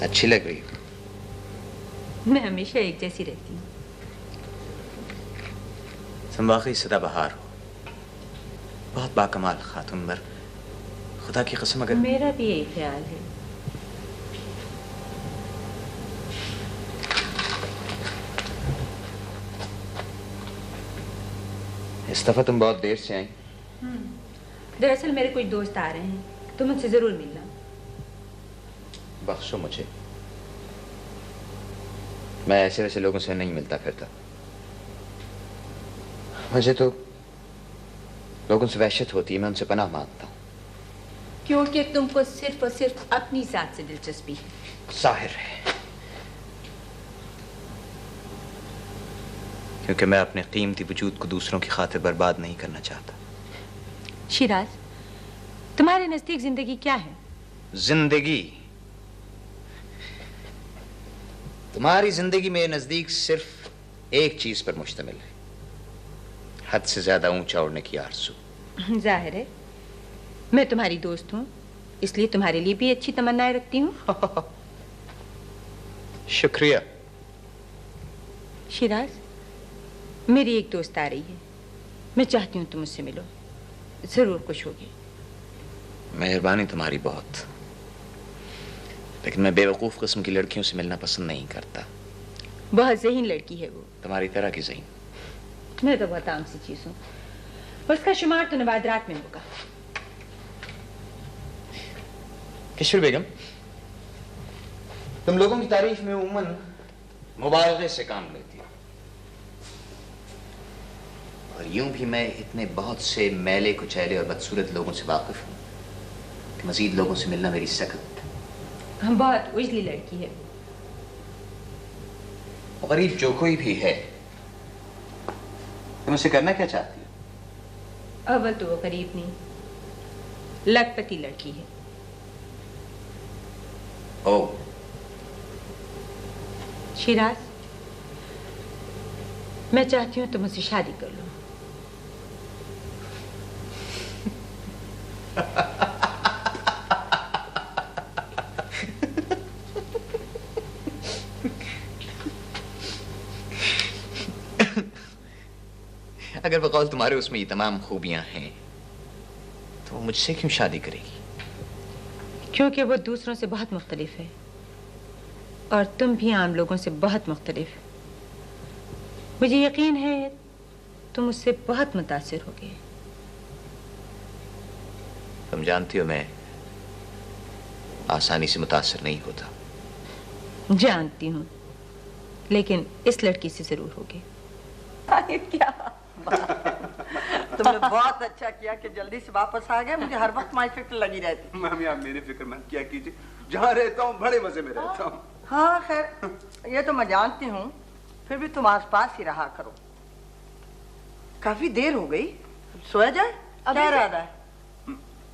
अच्छी लग रही हो। मैं हमेशा एक जैसी रहती हूँ। तुम वाकई सदाबहार हो, बहुत बाकमाल खातून। मगर खुदा की कसम अगर मेरा भी यही ख्याल है। इस दफा तुम बहुत देर से आई। दरअसल मेरे कुछ दोस्त आ रहे हैं, तुम मुझसे जरूर मिलना। बख्शो मुझे, मैं ऐसे वैसे लोगों से नहीं मिलता फिरता। मुझे तो लोगों से वहशत होती है, मैं उनसे पनाह मांगता हूँ। क्योंकि तुमको सिर्फ और सिर्फ अपनी जात से दिलचस्पी है। जाहिर है, क्योंकि मैं अपने कीमती वजूद को दूसरों की खातिर बर्बाद नहीं करना चाहता। शिराज, तुम्हारे नजदीक जिंदगी क्या है? जिंदगी? तुम्हारी जिंदगी मेरे नजदीक सिर्फ एक चीज पर मुश्तमिल है, हद से ज्यादा ऊंचा उड़ने की आरज़ू। जाहिर है, मैं तुम्हारी दोस्त हूँ, इसलिए तुम्हारे लिए भी अच्छी तमन्नाएं रखती हूँ। शुक्रिया। शिराज, मेरी एक दोस्त आ रही है, मैं चाहती हूँ तुम उससे मिलो, जरूर खुश होगी। मेहरबानी तुम्हारी बहुत, लेकिन मैं बेवकूफ किस्म की लड़कियों से मिलना पसंद नहीं करता। बहुत ज़हीन लड़की है वो। तुम्हारी तरह की ज़हीन? मैं तो बहुत आम सी चीज हूँ, उसका शुमार तो नवादरात में होगा। किशोर बेगम, तुम लोगों की तारीफ में उम्मन मुबालगे से काम लेती हो, और यूं भी मैं इतने बहुत से मैले कुचैले और बदसूरत लोगों से वाकिफ हूं कि मजीद लोगों से मिलना मेरी सख्त। बहुत उजली लड़की है वो। गरीब जो कोई भी है, तुम उसे करना क्या चाहती हो? अव्वल तो वो गरीब नहीं, लखपति लड़की है। ओ शिराज, मैं चाहती हूँ तुम मुझसे शादी कर लो। अगर बकौल तुम्हारे उसमें ये तमाम खूबियां हैं, तो वो मुझसे क्यों शादी करेगी? क्योंकि वो दूसरों से बहुत मुख्तलिफ है, और तुम भी आम लोगों से बहुत मुख्तलिफ। मुझे यकीन है तुम उससे बहुत मुतासिर होगे। तुम जानती हो मैं आसानी से मुतासिर नहीं होता। जानती हूँ, लेकिन इस लड़की से जरूर होगे। क्या तुमने बहुत अच्छा किया कि जल्दी से वापस आ गए। मुझे हर वक्त माई फिक्र लगी रहती। मामी, आप मेरी फिक्र मत किया कीजिए, जहाँ रहता हूँ बड़े मजे में रहता हूँ। हाँ खैर, ये तो मैं जानती हूँ, फिर भी तुम आसपास ही रहा करो। काफी देर हो गई, सोया जाए? क्या इरादा है?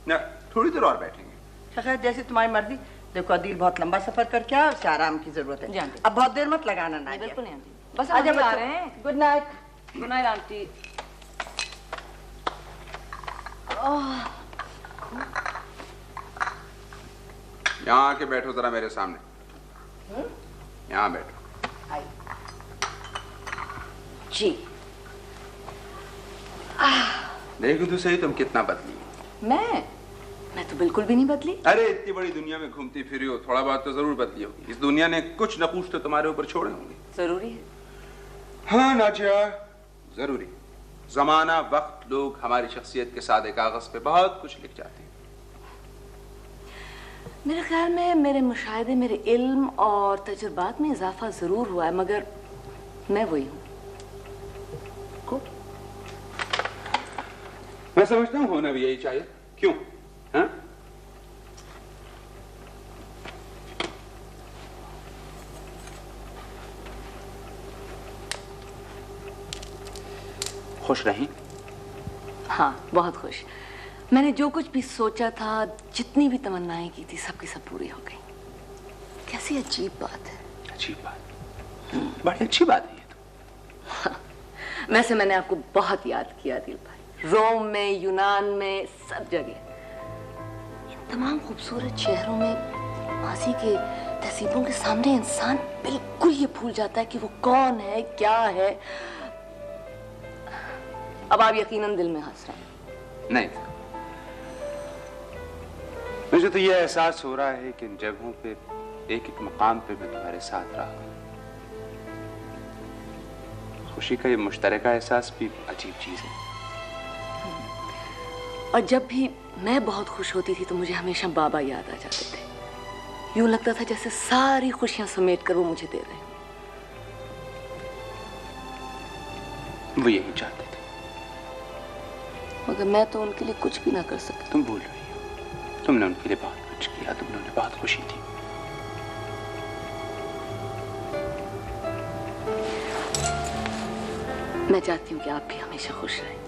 ना, थोड़ी देर और बैठेंगे। खैर जैसे तुम्हारी मर्जी। देखो अदील बहुत लंबा सफर करके आया, उसे आराम की जरूरत है। अब बहुत देर मत लगाना ना। बिल्कुल नहीं आंटी, बस आजा आ रहे हैं। Good night. Good night aunty. यहाँ आके बैठो जरा मेरे सामने। यहाँ बैठो। जी। देखो तो सही, तुम कितना बदली। मैं तो बिल्कुल भी नहीं बदली। अरे इतनी बड़ी दुनिया में घूमती फिरी हो, थोड़ा बहुत तो जरूर बदली होगी। इस दुनिया ने कुछ नकूश तो तुम्हारे ऊपर छोड़े होंगे। जरूरी है। हाँ नाजिया, जरूरी। जमाना, वक्त, लोग हमारी शख्सियत के सादे कागज पे बहुत कुछ लिख जाते हैं। मेरे ख्याल में मेरे मुशाहिदे, मेरे इल्म और तजुर्बात में इजाफा जरूर हुआ है, मगर मैं वही हूँ। मैं समझता हूँ होना भी यही चाहिए। क्यों? हाँ? खुश रहीं? हाँ, बहुत खुश। मैंने जो कुछ भी सोचा था, जितनी भी तमन्नाएं की थी, सबकी सब पूरी हो गई। कैसी अजीब बात है। अजीब बात? बड़ी अच्छी बात है ये तो। हाँ, वैसे मैंने आपको बहुत याद किया दिल भाई। रोम में, यूनान में, सब जगह। इन तमाम खूबसूरत शहरों में माजी के तहसीबों के सामने इंसान बिल्कुल ये भूल जाता है कि वो कौन है, क्या है। अब आप यकीनन दिल में हंस रहे हैं। नहीं, मुझे तो यह एहसास हो रहा है कि इन जगहों पे एक एक मकाम पे मैं तुम्हारे साथ रहा हूं। खुशी का ये मुश्तरका एहसास भी अजीब चीज है। और जब भी मैं बहुत खुश होती थी तो मुझे हमेशा बाबा याद आ जाते थे। यूं लगता था जैसे सारी खुशियां समेट कर वो मुझे दे रहे हैं। वो यही चाहते थे, मगर मैं तो उनके लिए कुछ भी ना कर सकती। तुम भूल रही हो, तुमने उनके लिए बहुत कुछ किया, तुमने उन्हें बहुत खुशी दी। मैं चाहती हूँ कि आप भी हमेशा खुश रहें।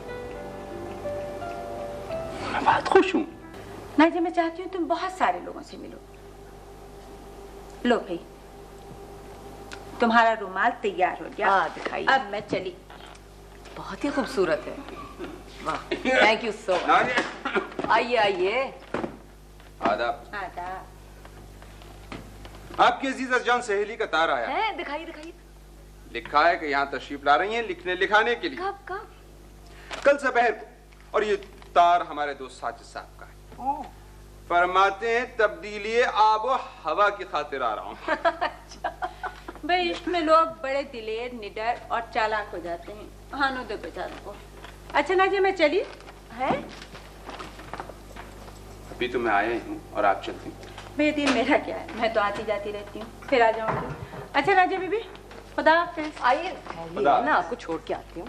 मैं बहुत खुश हूँ। नाजिया, मैं चाहती हूँ तुम बहुत सारे लोगों से मिलो। लो भाई, तुम्हारा रुमाल तैयार हो गया। हाँ, दिखाइए। अब मैं चली। बहुत ही खूबसूरत है। वाह, थैंक यू सो मच। आइए आइए। आदाब। आदाब। आपकी अजीज जान सहेली का तार आया है, दिखाइए दिखाइए। लिखा है कि यहाँ तशरीफ ला रही हैं लिखने लिखाने के लिए। कब? कल दोपहर को। और ये तार हमारे दोस्त साजिद साहब का है। फरमाते हैं तब्दीली आबो हवा की खातिर आ रहा हूँ। भाई, इश्क में लोग बड़े दिलेर, निडर और चालाक हो जाते हैं। हानो दे बेचारों को। अच्छा नाजिया, मैं चली है। अभी तो मैं आया ही हूँ और आप चलती। भाई, दिन मेरा क्या है, मैं तो आती जाती रहती हूँ, फिर आ जाऊंगी। अच्छा नाजिया बीबी, खुदा हाफिज। आइए ना, आपको छोड़ के आती हूँ।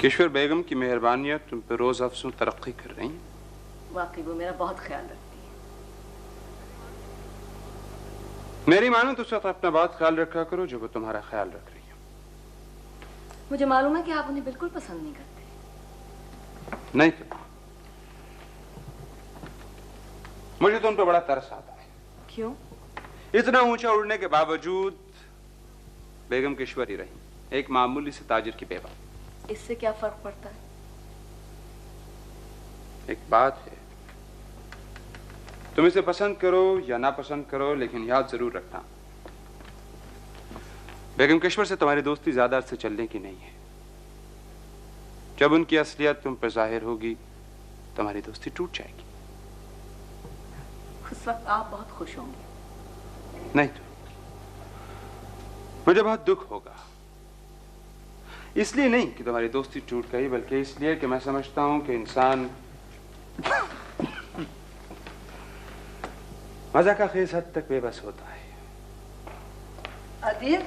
किश्वर बेगम की मेहरबानियां तुम पे रोज अफसों तरक्की कर रही हैं। वाकई वो मेरा बहुत ख्याल रखती है। मेरी मानो तो साथ अपना बहुत ख्याल रखा करो जो वो तुम्हारा ख्याल रख रही है। मुझे मालूम है कि आप उन्हें बिल्कुल पसंद नहीं करते। नहीं तो मुझे तो उन पर बड़ा तरस आता है। क्यों? इतना ऊंचा उड़ने के बावजूद बेगम किश्वर ही रही, एक मामूली से ताजिर की बेवा। इससे क्या फर्क पड़ता है? एक बात है, तुम इसे पसंद करो या ना पसंद करो, लेकिन याद जरूर रखना बेगम किश्वर से तुम्हारी दोस्ती ज्यादा अरसे चलने की नहीं है। जब उनकी असलियत तुम पर जाहिर होगी तुम्हारी दोस्ती टूट जाएगी। उस वक्त आप बहुत खुश होंगे। नहीं तो मुझे बहुत दुख होगा, इसलिए नहीं कि तुम्हारी दोस्ती टूट गई, बल्कि इसलिए कि मैं समझता हूं कि इंसान मजा का खेज हद तक बेबस होता है। अदील,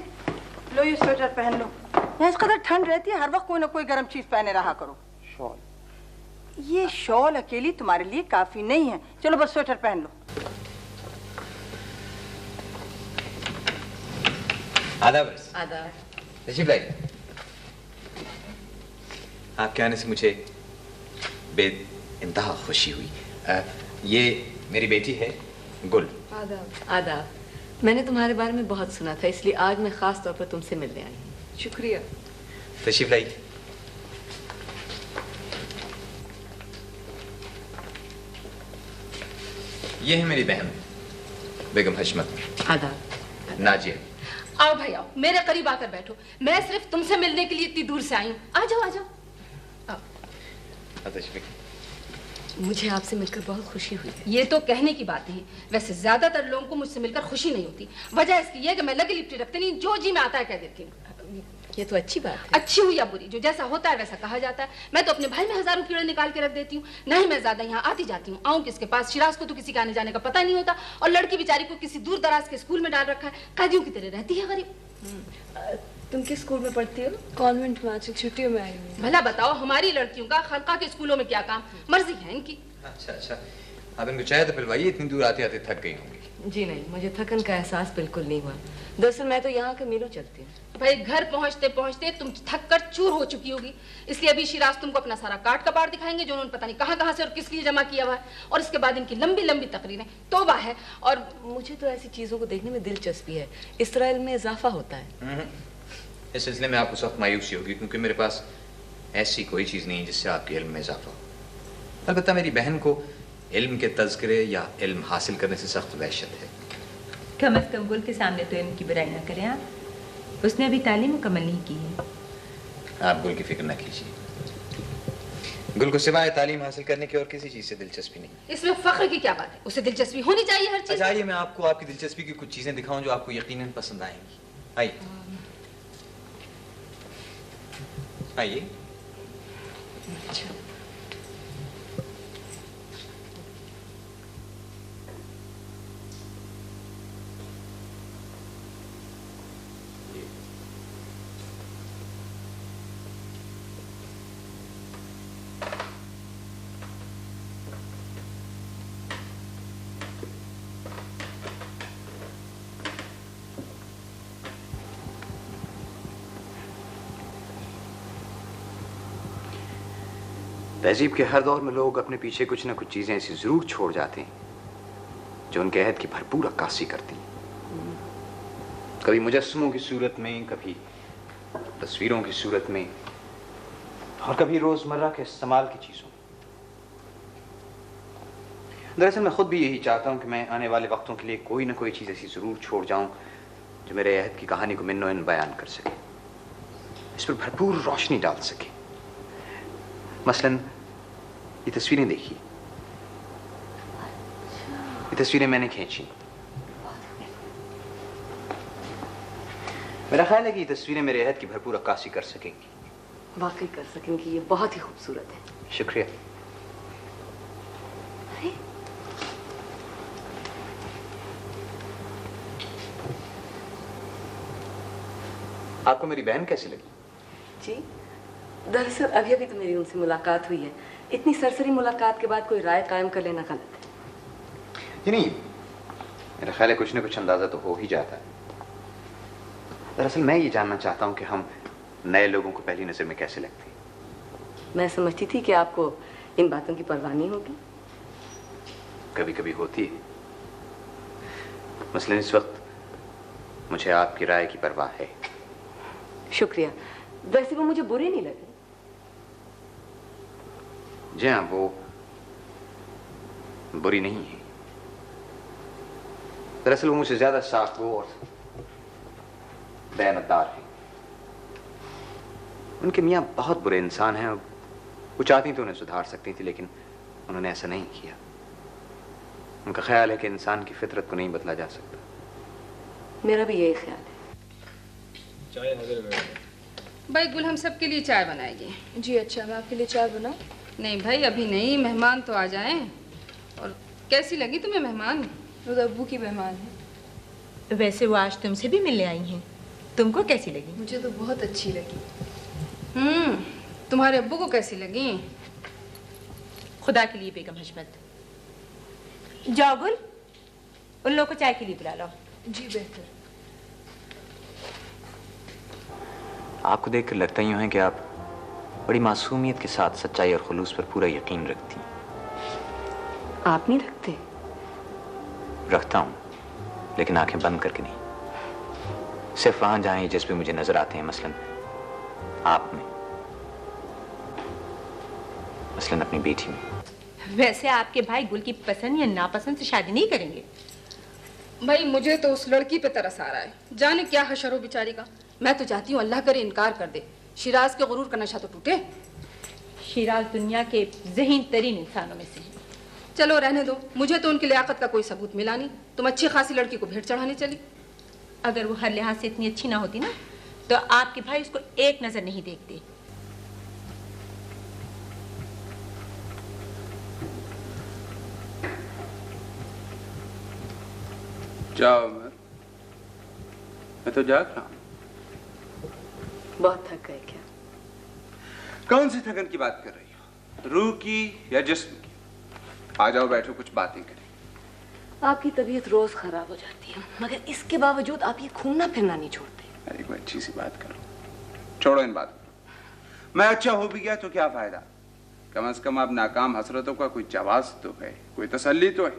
लो ये स्वेटर पहन लो। यहाँ इस कदर ठंड रहती है, हर वक्त कोई ना कोई गर्म चीज पहने रहा करो। शॉल? ये शॉल अकेली तुम्हारे लिए काफी नहीं है। चलो बस स्वेटर पहन लो। आदाब। आदाब। तशरीफ लाइए। आपके आने से मुझे बेइंतहा खुशी हुई। ये मेरी बेटी है गुल। आदाब। आदाब। मैंने तुम्हारे बारे में बहुत सुना था, इसलिए आज मैं खास तौर पर तुमसे मिलने आई हूँ। शुक्रिया। तशरीफ लाइए। ये है मेरी बहन बेगम हशमत। आदाब। नाजिया। आओ भाई आओ, मेरे करीब आकर बैठो। मैं सिर्फ तुमसे मिलने के लिए इतनी दूर से आई हूँ। आ जाओ आ जाओ। मुझे आपसे मिलकर बहुत खुशी हुई। ये तो कहने की बात नहीं, वैसे ज्यादातर लोगों को मुझसे मिलकर खुशी नहीं होती। वजह इसकी है कि मैं लगी लिपटी रखती नहीं, जो जी में आता है कह देती हूँ। ये तो अच्छी बात है। अच्छी हुई या बुरी, जो जैसा होता है वैसा कहा जाता है। मैं तो अपने भाई में हजारों कीड़े निकाल के रख देती हूँ। नहीं मैं ज्यादा यहाँ आती जाती हूँ। आऊँ किसके पास? शिराज को तो किसी के आने जाने का पता नहीं होता, और लड़की बेचारी को किसी दूर दराज के स्कूल में डाल रखा है। कैदियों की तरह रहती है गरीब। तुम किस स्कूल में पढ़ती हो? कॉन्वेंट में, आजकल छुट्टियों में आई हूँ। भला बताओ, हमारी लड़कियों का खलका के स्कूलों में क्या काम, मर्जी है इनकी। अच्छा अच्छा, आप इनको चाय तो पिलवाइए, इतनी दूर आते आते थक गई होंगी। जी नहीं, मुझे थकन का एहसास बिल्कुल नहीं हुआ। दरअसल मैं तो यहाँ के मीलों चलती हूँ। भाई घर पहुँचते पहुँचते तुम थक कर चूर हो चुकी होगी, इसलिए अभी शिराज तुमको अपना सारा काट कबाड़ दिखाएंगे जो उन्होंने पता नहीं कहाँ से और किस लिए जमा किया हुआ है, और इसके बाद इनकी लंबी लंबी तकरीरें, तौबा है। और मुझे तो ऐसी चीजों को देखने में दिलचस्पी है, इस तरह इल्म में इजाफा होता है। इस सिलसिले में आपको सख्त मायूसी होगी, क्योंकि मेरे पास ऐसी कोई चीज़ नहीं है जिससे आपके इल्म में इजाफा हो। अलबत्ता मेरी बहन को इल्म के तज़किरे या इल्म हासिल करने से सख्त वहशत है। कम अज कम गुल के सामने तो इनकी बुराई ना करें आप, उसने अभी तालीम मुकम्मल नहीं की है। आप गुल की फिक्र न कीजिए, गुल को सिवाय तालीम हासिल करने की और किसी चीज़ से दिलचस्पी नहीं। इसमें फख्र की क्या बात है, उसे दिलचस्पी होनी चाहिए हर चीज। अच्छा आइए, मैं आपको आपकी दिलचस्पी की कुछ चीज़ें दिखाऊं जो आपको यकीनन पसंद आएंगी। आइए आइए। अच्छा, तहजीब के हर दौर में लोग अपने पीछे कुछ ना कुछ चीज़ें ऐसी ज़रूर छोड़ जाते हैं जो उनके अहद की भरपूर अक्कासी करती हैं। कभी मुजस्समों की सूरत में, कभी तस्वीरों की सूरत में, और कभी रोज़मर्रा के इस्तेमाल की चीज़ों में। दरअसल मैं खुद भी यही चाहता हूँ कि मैं आने वाले वक्तों के लिए कोई ना कोई चीज़ ऐसी ज़रूर छोड़ जाऊँ जो मेरे अहद की कहानी को मिन्नो-इन बयान कर सके, इस पर भरपूर रोशनी डाल सके। मसलन ये तस्वीरें देखिए, ये तस्वीरें मैंने खींची। मेरा ख्याल है कि ये तस्वीरें मेरे अहद की भरपूर अक्कासी कर सकेंगी। वाकई कर सकेंगी, ये बहुत ही खूबसूरत है। शुक्रिया। आपको मेरी बहन कैसी लगी? जी, दरअसल अभी अभी तो मेरी उनसे मुलाकात हुई है। इतनी सरसरी मुलाकात के बाद कोई राय कायम कर लेना गलत है। जी नहीं, मेरा ख्याल है कुछ ना कुछ अंदाजा तो हो ही जाता है। दरअसल मैं ये जानना चाहता हूँ कि हम नए लोगों को पहली नजर में कैसे लगते हैं। मैं समझती थी कि आपको इन बातों की परवाह नहीं होगी। कभी कभी होती है, मसलन इस वक्त मुझे आपकी राय की परवाह है। शुक्रिया। वैसे वो मुझे बुरे नहीं लगे। जी हाँ, वो बुरी नहीं है। दरअसल वो मुझसे ज्यादा साफ़गो और दयानतदार हैं। उनके मियाँ बहुत बुरे इंसान हैं। वो चाहती तो उन्हें सुधार सकती थी, लेकिन उन्होंने ऐसा नहीं किया। उनका ख्याल है कि इंसान की फितरत को नहीं बदला जा सकता। मेरा भी यही ख्याल है। चाय हाजिर है। भाई गुल हम सब के लिए चाय बनाएगी। जी अच्छा, मैं आपके लिए चाय बनाऊं? नहीं भाई अभी नहीं, मेहमान तो आ जाएं। और कैसी लगी तुम्हें मेहमान? वो तो अब्बू की मेहमान है। वैसे वो आज तुमसे भी मिलने आई हैं, तुमको कैसी लगी? मुझे तो बहुत अच्छी लगी। तुम्हारे अब्बू को कैसी लगी? खुदा के लिए बेगम हशमत, जाओ गुल, उन लोगों को चाय के लिए बुला लो। जी बेहतर। आपको देखकर लगता यूं है कि आप बड़ी मासूमियत के साथ सच्चाई और खुलूस पर पूरा यकीन रखती हैं। आप नहीं रखते? रखता हूं, लेकिन आंखें बंद करके नहीं। सिर्फ वहां जहां ये जज्बे मुझे नजर आते हैं, मसलन आप में, मसलन अपनी बेटी में। वैसे आपके भाई गुल की पसंद या नापसंद से शादी नहीं करेंगे? भाई मुझे तो उस लड़की पे तरस आ रहा है, जाने क्या हशर हो बेचारी का। मैं तो चाहती हूँ अल्लाह करे इनकार कर दे, शिराज के गुरूर का नशा तो टूटे। शिराज दुनिया के ज़हीन तरीन इंसानों में से है। चलो रहने दो, मुझे तो उनकी लियाकत का कोई सबूत मिला नहीं। तुम अच्छी खासी लड़की को भेंट चढ़ाने चली। अगर वो हर लिहाज से इतनी अच्छी ना होती ना, तो आपके भाई उसको एक नजर नहीं देखते। जाओ, मैं तो जाग रहा हूं। बहुत थक गए क्या? कौन सी थकन की बात कर रही हो, रूह की या जिस्म की? आ जाओ बैठो, कुछ बातें करें। आपकी तबीयत रोज खराब हो जाती है, मगर इसके बावजूद आप ये घूमना फिरना नहीं छोड़ते। अरे कोई अच्छी सी बात करो, छोड़ो इन बातों को। मैं अच्छा हो भी गया तो क्या फायदा? कम से कम अब नाकाम हसरतों का कोई जवाब तो है, कोई तसल्ली तो है।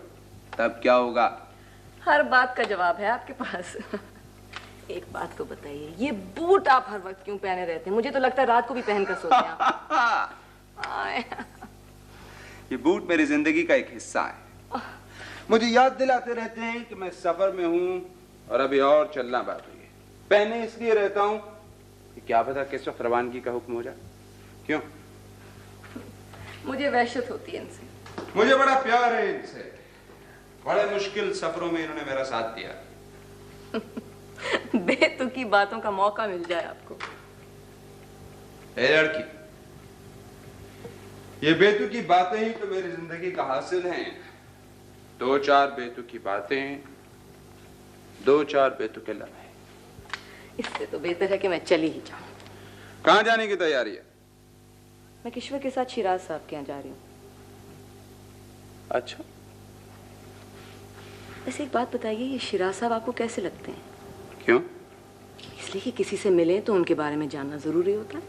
तब क्या होगा? हर बात का जवाब है आपके पास। एक बात तो बताइए, ये बूट आप हर वक्त क्यों पहने रहते हैं? मुझे तो लगता है रात को भी पहनकर सोते हैं आप। ये बूट मेरी जिंदगी का एक हिस्सा है। मुझे याद दिलाते रहते हैं कि मैं सफर में हूं और अभी और चलना बाकी है। पहने इसलिए रहता हूं कि क्या पता किस वक्त रवानगी का हुक्म हो जाए। क्यों? मुझे वहशत होती है इनसे। मुझे बड़ा प्यार है इनसे। बड़े मुश्किल सफरों में इन्होंने मेरा साथ दिया। बेतुकी बातों का मौका मिल जाए आपको। ए लड़की, ये बेतुकी बातें ही तो मेरी जिंदगी का हासिल हैं। दो चार बेतुकी बातें, दो चार बेतुके लम्हे। इससे तो बेहतर है कि मैं चली ही जाऊं। कहां जाने की तैयारी है? मैं किश्वर के साथ शिराज साहब के यहाँ जा रही हूँ। अच्छा, वैसे एक बात बताइए, ये शिराज साहब आपको कैसे लगते हैं? क्यों? इसलिए कि किसी से मिले तो उनके बारे में जानना जरूरी होता है।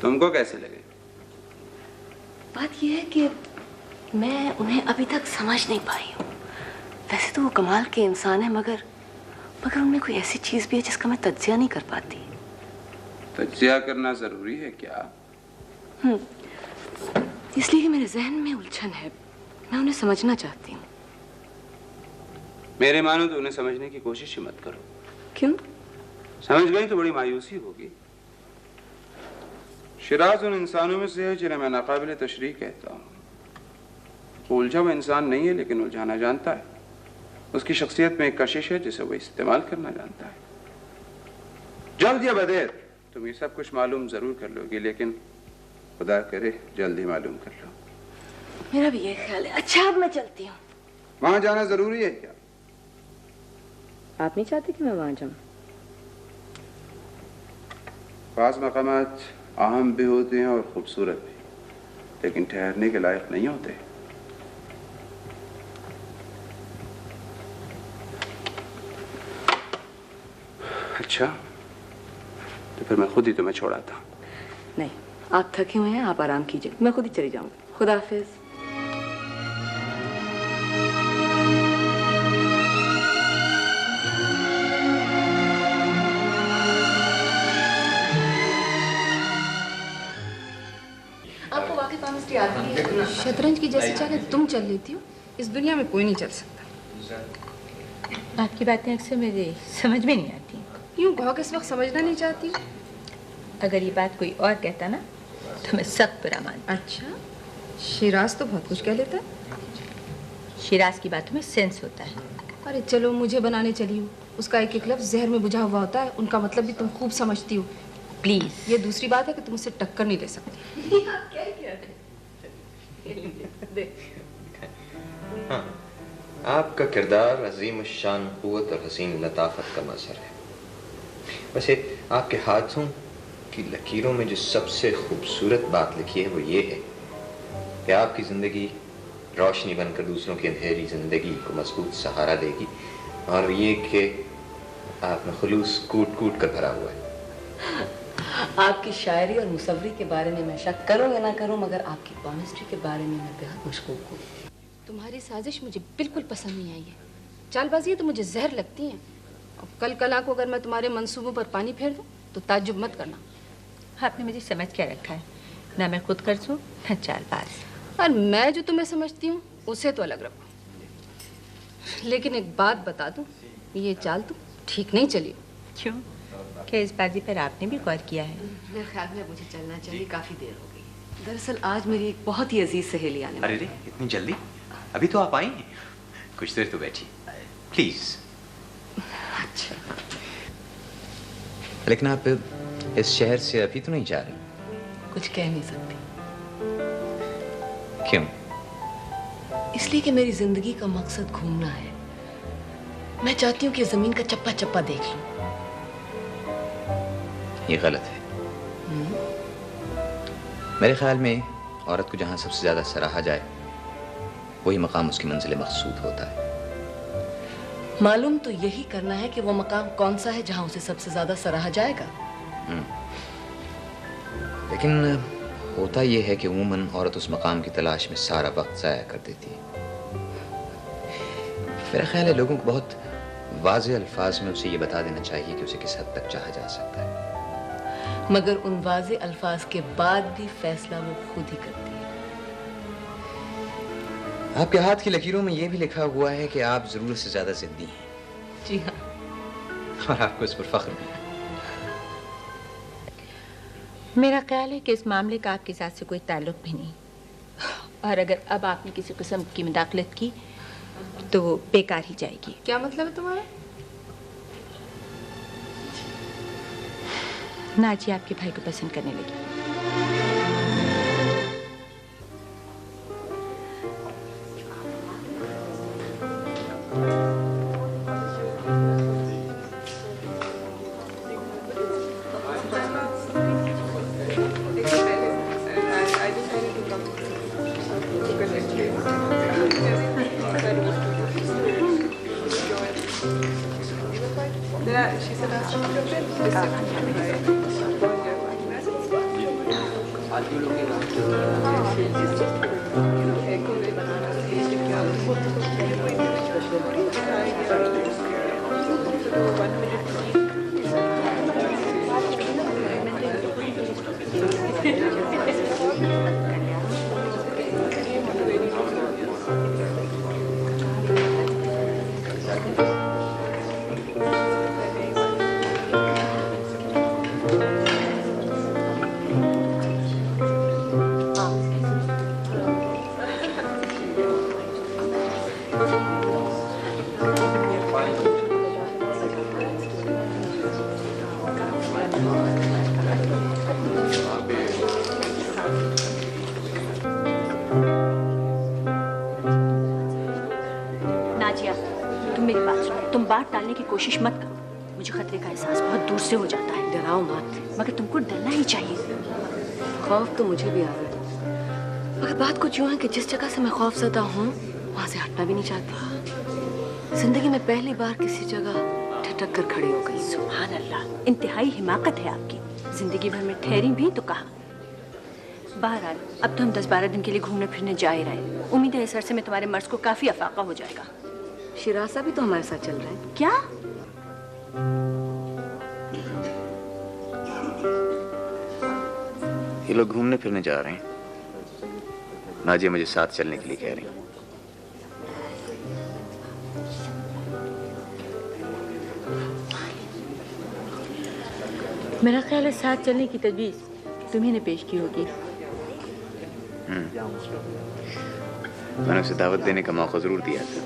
तुमको कैसे लगे? बात यह है कि मैं उन्हें अभी तक समझ नहीं पाई हूँ। वैसे तो वो कमाल के इंसान है, मगर उनमें कोई ऐसी चीज भी है जिसका मैं तज्जिया नहीं कर पाती। तज्जिया करना जरूरी है क्या? इसलिए कि मेरे जहन में उलझन है, मैं उन्हें समझना चाहती हूँ। मेरे मानो तो उन्हें समझने की कोशिश ही मत करो। क्यों? समझ गई तो बड़ी मायूसी होगी। शिराज उन इंसानों में से है जिन्हें मैं नाकाबिले तशरीह कहता हूँ। वो उलझा हुआ इंसान नहीं है, लेकिन उलझाना जानता है। उसकी शख्सियत में एक कशिश है जिसे वो इस्तेमाल करना जानता है। जल्द या बदेर तुम ये सब कुछ मालूम जरूर कर लोगी, लेकिन खुदा करे जल्द ही मालूम कर लो। मेरा भी ये ख्याल है। अच्छा, अब मैं चलती हूँ। वहां जाना जरूरी है क्या? आप नहीं चाहते कि मैं वहां जाऊं? खास मकामात अहम भी होते हैं और खूबसूरत भी, लेकिन ठहरने के लायक नहीं होते। अच्छा, तो फिर मैं खुद ही तुम्हें छोड़ाता। नहीं, आप थके हुए हैं, आप आराम कीजिए, मैं खुद ही चली जाऊंगी। खुदा हाफिज। आपको वाकई पामिस्ट्री आती है? शतरंज की जैसी चाहे तुम चल लेती हो, इस दुनिया में कोई नहीं चल सकता। आपकी बातें अक्सर मेरे समझ में नहीं आती। यूँ कहो किस वक्त समझना नहीं चाहती हो? अगर ये बात कोई और कहता ना तो मैं सख्त बुरा मानती। अच्छा, शिराज तो बहुत कुछ कह लेता है। शिराज की बातों में सेंस होता है। अरे चलो, मुझे बनाने चली हो। उसका एक एक लफ्ज जहर में बुझा हुआ होता है, उनका मतलब भी तुम खूब समझती हो। प्लीज। ये दूसरी बात है कि तुम उससे टक्कर नहीं ले सकती। हाँ, आपका किरदार अजीम शान क़ुव्वत और हसीन लताफत का मज़हर है। वैसे आपके हाथों की लकीरों में जो सबसे खूबसूरत बात लिखी है वो ये है कि आपकी ज़िंदगी रोशनी बनकर दूसरों की अंधेरी ज़िंदगी को मजबूत सहारा देगी, और ये कि आप में खुलूस कूट कूट कर भरा हुआ है। आपकी शायरी और मुसव्वरी के बारे में मैं शक करूं या ना करूं, मगर आपकी पामिस्ट्री के बारे में मैं बेहद मशकूक हूँ। तुम्हारी साजिश मुझे बिल्कुल पसंद नहीं आई है। चालबाजी तो मुझे जहर लगती है। और कल कला को अगर मैं तुम्हारे मंसूबों पर पानी फेर दूं तो ताज्जुब मत करना। आपने मुझे समझ क्या रखा है? ना मैं खुद कर दूं ना चालबाज। और मैं जो तुम्हें समझती हूँ उसे तो अलग रखो। लेकिन एक बात बता दूं, ये चाल तुम ठीक नहीं चली। क्यों? क्या इस बाजी पर आपने भी गौर किया है? मेरे ख्याल में मुझे चलना चाहिए, काफी देर हो गई। दरअसल आज मेरी एक बहुत ही अजीज सहेली आने वाली है। अरे इतनी जल्दी? अभी तो आप आई हैं। कुछ देर तो बैठी प्लीज। अच्छा, लेकिन आप इस शहर से अभी तो नहीं जा रही? कुछ कह नहीं सकती। क्यों? इसलिए कि मेरी जिंदगी का मकसद घूमना है। मैं चाहती हूँ कि जमीन का चप्पा चप्पा देख लूं। ये गलत है। मेरे ख्याल में औरत को जहां सबसे ज्यादा सराहा जाए वही मकाम उसकी मंजिल मकसूद होता है। मालूम तो यही करना है कि वो मकाम कौन सा है जहां उसे सबसे ज्यादा सराहा जाएगा। लेकिन होता यह है कि उमूमन औरत उस मकाम की तलाश में सारा वक्त जाया कर देती है। मेरा ख्याल है लोगों को बहुत वाज़ेह अल्फाज में उसे ये बता देना चाहिए कि उसे किस हद तक चाहा जा सकता है। मगर उन वाज़ेह अल्फाज के बाद भी फैसला वो खुद ही करती है। आपके हाथ की लकीरों में यह भी लिखा हुआ है कि आप जरूरत से ज्यादा जिद्दी हैं। जी हाँ। और आपको इस पर फख्र भी है। मेरा ख्याल है कि इस मामले का आपके साथ से कोई ताल्लुक भी नहीं, और अगर अब आपने किसी किस्म की मुदाखलत की तो वो बेकार ही जाएगी। क्या मतलब है तुम्हारा? नाजिया आपके भाई को पसंद करने लगी। टालने की कोशिश मत करो। मुझे खतरे का एहसास बहुत दूर से हो जाता है। डराओ मत। मगर तुमको डरना ही चाहिए। खौफ तो मुझे भी आ रहा है, मगर बात कुछ यूं है कि जिस जगह से मैं खौफज़दा हूँ वहां से हटना भी नहीं चाहती। जिंदगी में पहली बार किसी जगह ठिठक कर खड़ी हो गई। सुभान अल्लाह, इंतहाई हिमाकत है आपकी। जिंदगी भर में ठहरी भी तो कहा। बहरहाल अब तो हम 10-12 दिन के लिए घूमने फिरने जा ही रहे। उम्मीद है इस अरसे में तुम्हारे मर्ज को काफी अफाका हो जाएगा। शिरासा भी तो हमारे साथ चल रहा है। क्या? ये लोग घूमने फिरने जा रहे हैं। नाजिया मुझे साथ चलने के लिए कह रही हैं। मेरा ख्याल है साथ चलने की तजवीज़ तुम्ही ने पेश की होगी। मैंने उसे दावत देने का मौका जरूर दिया था।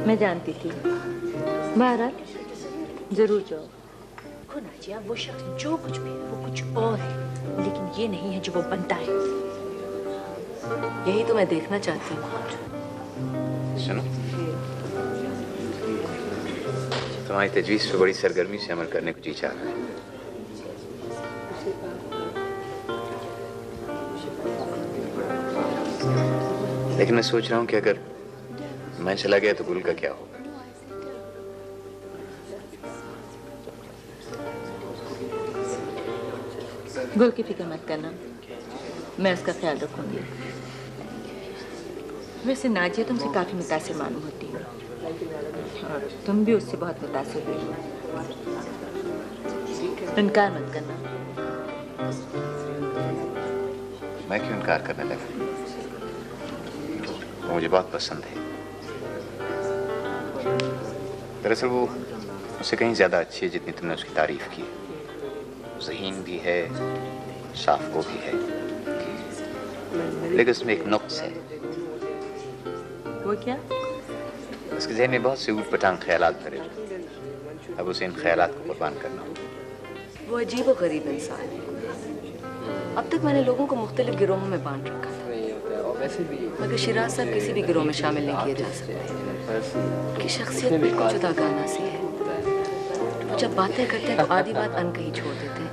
मैं जानती थी। बहरहाल जरूर जाओ। नाजिया, वो शख्स जो कुछ भी है वो कुछ और है, लेकिन ये नहीं है जो वो बनता है। यही तो मैं देखना चाहती हूँ। सुनो, तुम्हारी तजवीज़ पे बड़ी सरगर्मी से अमल करने को जी चाह रहा है। लेकिन मैं सोच रहा हूँ कि अगर मैं चला गया तो गुल का क्या होगा। गुल की फिक्र मत करना, मैं उसका ख्याल रखूंगी। वैसे नाजिया तुमसे काफी मुतासिर मालूम होती है और तुम भी उससे बहुत मुतासिर हुई हो। इनकार मत करना। मैं क्यों इनकार करने लगा? वो मुझे बहुत पसंद है। दरअसल वो उससे कहीं ज्यादा अच्छी है जितनी तुमने उसकी तारीफ की। ज़हीन भी है, साफ को भी है, लेकिन उसमें एक नुक्स है। वो क्या? उसके ज़हन में बहुत से ऊट पटांग ख्यालात भरे। अब उसे इन ख्यालात को कुर्बान करना होगा। वो अजीब और गरीब इंसान है। अब तक मैंने लोगों को मुख्तलिफ गिरोहों में बांट रखा था। मगर शिराज साहब किसी भी गिरोह में शामिल नहीं किए जा सकते। उनकी शख्सियत बिल्कुल जुदागाना सी है। वो जब बातें करते हैं तो आधी बात अनकही छोड़ देते हैं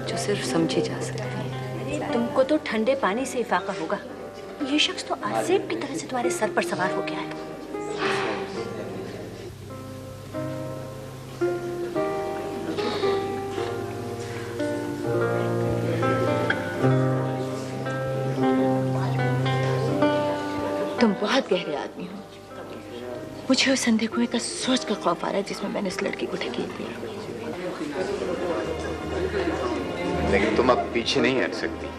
जो सिर्फ समझी जा सकती है। तुमको तो ठंडे पानी से इफाका होगा। ये शख्स तो आसेब की तरह से तुम्हारे सर पर सवार हो गया है। तुम बहुत गहरे आदमी हो। मुझे उस अंधे कुएं का सोच का खौफ आ रहा है जिसमें मैंने इस लड़की को ढकेल दिया। लेकिन तुम अब पीछे नहीं हट सकती।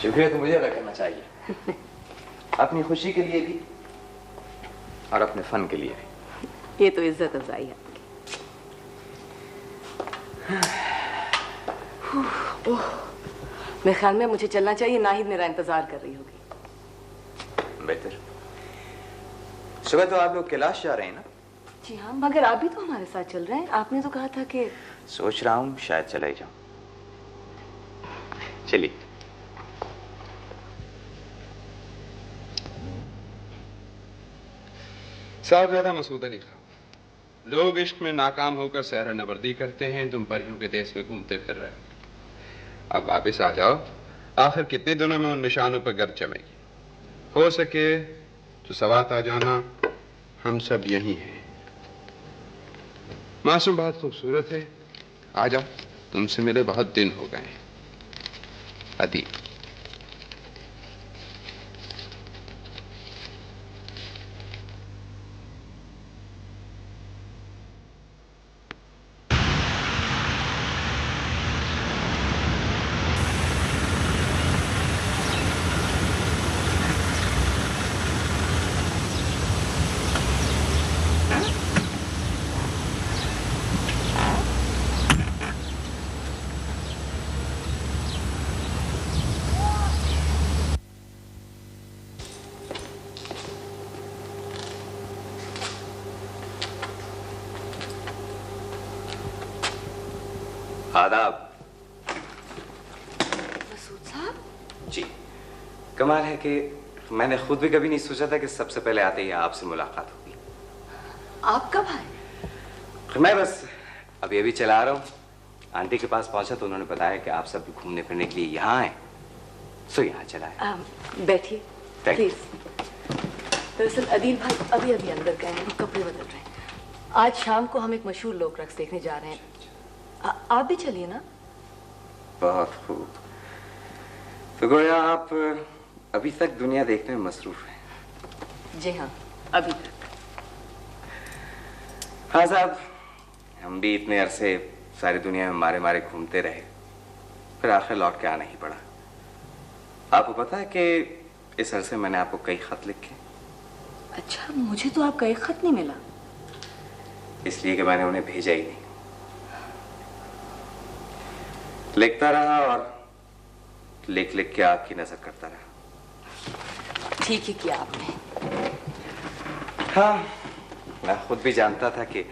शुक्रिया तो मुझे अदा करना चाहिए, अपनी खुशी के लिए भी और अपने फन के लिए भी। ये तो इज्जत अफजाई है। मेरे ख्याल में मुझे चलना चाहिए। नाहिद मेरा इंतजार कर रही होगी। बेहतर। सुबह तो आप लोग कैलाश जा रहे हैं ना? जी हाँ, मगर आप भी तो हमारे साथ चल रहे हैं। आपने तो कहा था कि सोच रहा हूँ शायद चला ही जाऊं। चलिए। साहबजादा मसूद अली खान, लोग इश्क में नाकाम होकर सहरा नवर्दी करते हैं, तुम परियों के देश में घूमते फिर रहे हो। अब वापिस आ जाओ। आखिर कितने दिनों में उन निशानों पर गर्द जमेगी। हो सके तो सवात आ जाना, हम सब यही हैं। मासूम बहुत खूबसूरत है, आ जाओ। तुमसे मिले बहुत दिन हो गए। अदीब। आदाब। मसूद साहब। जी, कमाल है कि मैंने खुद भी कभी नहीं सोचा था कि सबसे पहले आते ही आपसे मुलाकात होगी। आप कब आए? मैं बस अभी अभी चला रहा हूँ। आंटी के पास पहुंचा तो उन्होंने बताया कि आप सब घूमने फिरने के लिए यहाँ आए, सो यहाँ चला है। बैठिए प्लीज। दरअसल अदील भाई अभी अभी अंदर गए हैं, कपड़े बदल रहे हैं। आज शाम को हम एक मशहूर लोक रक्स देखने जा रहे हैं। आप भी चलिए ना। बहुत खूब। तो गोया आप अभी तक दुनिया देखने में मसरूफ हैं। जी हाँ, अभी तक। हाँ साहब, हम भी इतने अरसे सारी दुनिया में मारे मारे घूमते रहे, फिर आखिर लौट के आना ही पड़ा। आपको पता है कि इस अरसे मैंने आपको कई खत लिखे। अच्छा, मुझे तो आपका एक खत नहीं मिला। इसलिए कि मैंने उन्हें भेजा ही नहीं। लिखता रहा और लिख लिख के आपकी नजर करता रहा। ठीक ही किया आपने। हाँ, मैं खुद भी जानता था कि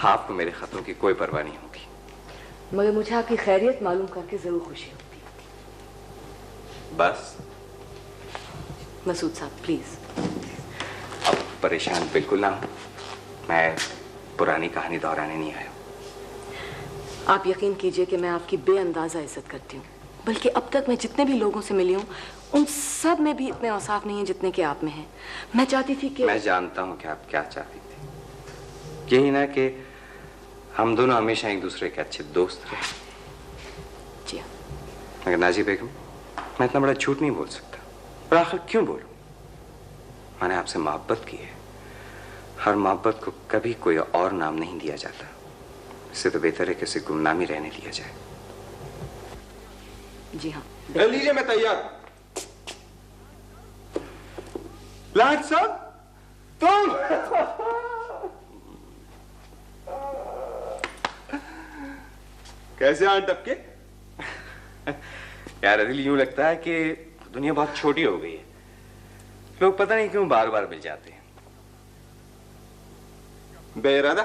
आपको मेरे खतों की कोई परवाह नहीं होगी, मगर मुझे आपकी खैरियत मालूम करके जरूर खुशी होती। बस मसूद साहब प्लीज। अब परेशान बिल्कुल ना हो, मैं पुरानी कहानी दोहराने नहीं आया। आप यकीन कीजिए कि मैं आपकी बेअंदाजा इज्जत करती हूँ, बल्कि अब तक मैं जितने भी लोगों से मिली हूँ उन सब में भी इतने औसाफ नहीं हैं जितने कि आप में हैं। मैं चाहती थी कि मैं जानता हूँ कि आप क्या चाहती थी। यही ना कि हम दोनों हमेशा एक दूसरे के अच्छे दोस्त रहे। जी हाँ। मगर नाजी बेगम, मैं इतना बड़ा झूठ नहीं बोल सकता। और आखिर क्यों बोलूं? मैंने आपसे मोहब्बत की है हर मोहब्बत को कभी कोई और नाम नहीं दिया जाता। इससे तो बेहतर है कि उसे गुमनामी रहने दिया जाए। जी हाँ। लीजिए, मैं तैयार। लाट साहब, तुम कैसे आन टपके? यार अदिल, यूं लगता है कि दुनिया बहुत छोटी हो गई है। लोग पता नहीं क्यों बार बार मिल जाते हैं। बेइरादा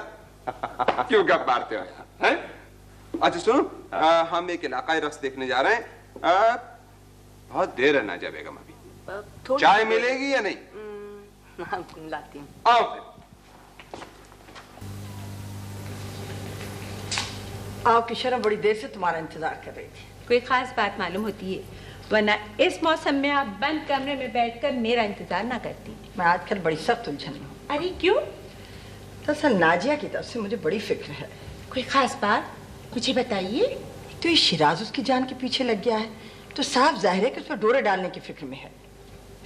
क्यों गप मारते हो? हैं? अच्छा सुनो, हम एक इलाकाई रक्स देखने जा रहे हैं। बहुत देर है नाजिया बेगम, अभी चाय मिलेगी या नहीं? लाती हूँ। आओ फिर। आपकी शर्म बड़ी देर से तुम्हारा इंतजार कर रही थी। कोई खास बात मालूम होती है, वरना इस मौसम में आप बंद कमरे में बैठकर मेरा इंतजार ना करती। मैं आजकल बड़ी सख्त उलझन में हूँ। अरे क्यों? दरअसल नाजिया की तरफ से मुझे बड़ी फिक्र है। कोई खास बात मुझे बताइए। तो ये शिराज उसकी जान के पीछे लग गया है, तो साफ जाहिर है कि उस पर डोरे डालने की फिक्र में है।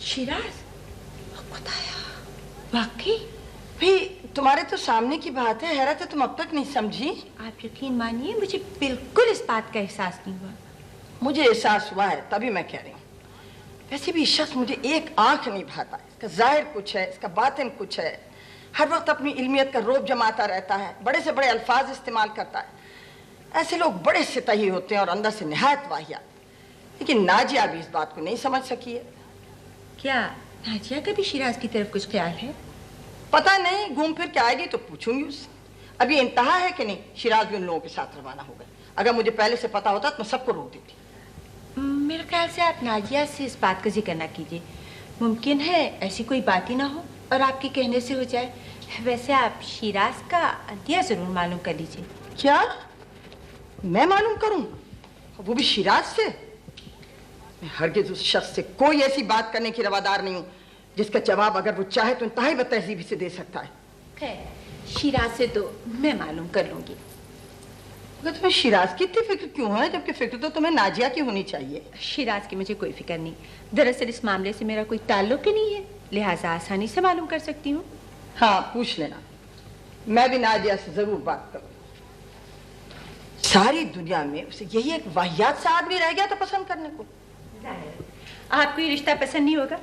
शिराज? वाकई? भाई तुम्हारे तो सामने की बात है, हैरत है तुम अब तक नहीं समझी। आप यकीन मानिए, मुझे बिल्कुल इस बात का एहसास नहीं हुआ। मुझे एहसास हुआ है, तभी मैं कह रही हूँ। वैसे भी शख्स मुझे एक आंख नहीं भाता। इसका जाहिर कुछ है, इसका बातिन कुछ है। हर वक्त अपनी इल्मियत का रोब जमाता रहता है, बड़े से बड़े अल्फाज इस्तेमाल करता है। ऐसे लोग बड़े सितही होते हैं और अंदर से निहायत वाहियात। लेकिन नाजिया भी इस बात को नहीं समझ सकी है। क्या नाजिया का भी शिराज की तरफ कुछ ख्याल है? पता नहीं, घूम फिर के आएगी तो पूछूंगी उससे। अभी इंतहा है कि नहीं, शिराज भी उन लोगों के साथ रवाना हो गए। अगर मुझे पहले से पता होता तो मैं सबको रोक देती। मेरे ख्याल से आप नाजिया से इस बात का जिक्र ना कीजिए। मुमकिन है ऐसी कोई बात ही ना हो और आपके कहने से हो जाए। वैसे आप शिराज का अदिया जरूर मालूम कर लीजिए। क्या मैं मालूम करूं? वो भी शिराज से? मैं हरगिज उस शख्स से कोई ऐसी बात करने की रवादार नहीं हूं जिसका जवाब अगर वो चाहे तो इंतहाई बतहजीबी से दे सकता है। खैर, शिराज से तो मैं मालूम कर लूंगी। अगर तुम्हें शिराज की इतनी फिक्र क्यों है, जबकि फिक्र तो तुम्हें नाजिया की होनी चाहिए। शिराज की मुझे कोई फिक्र नहीं। दरअसल इस मामले से मेरा कोई ताल्लुक ही नहीं है, लिहाजा आसानी से मालूम कर सकती हूँ। हाँ, पूछ लेना। मैं भी नाजिया से जरूर बात करूँ। सारी दुनिया में उसे यही एक वाहियात सा आदमी रह गया था पसंद करने को। आपको ये रिश्ता पसंद नहीं होगा?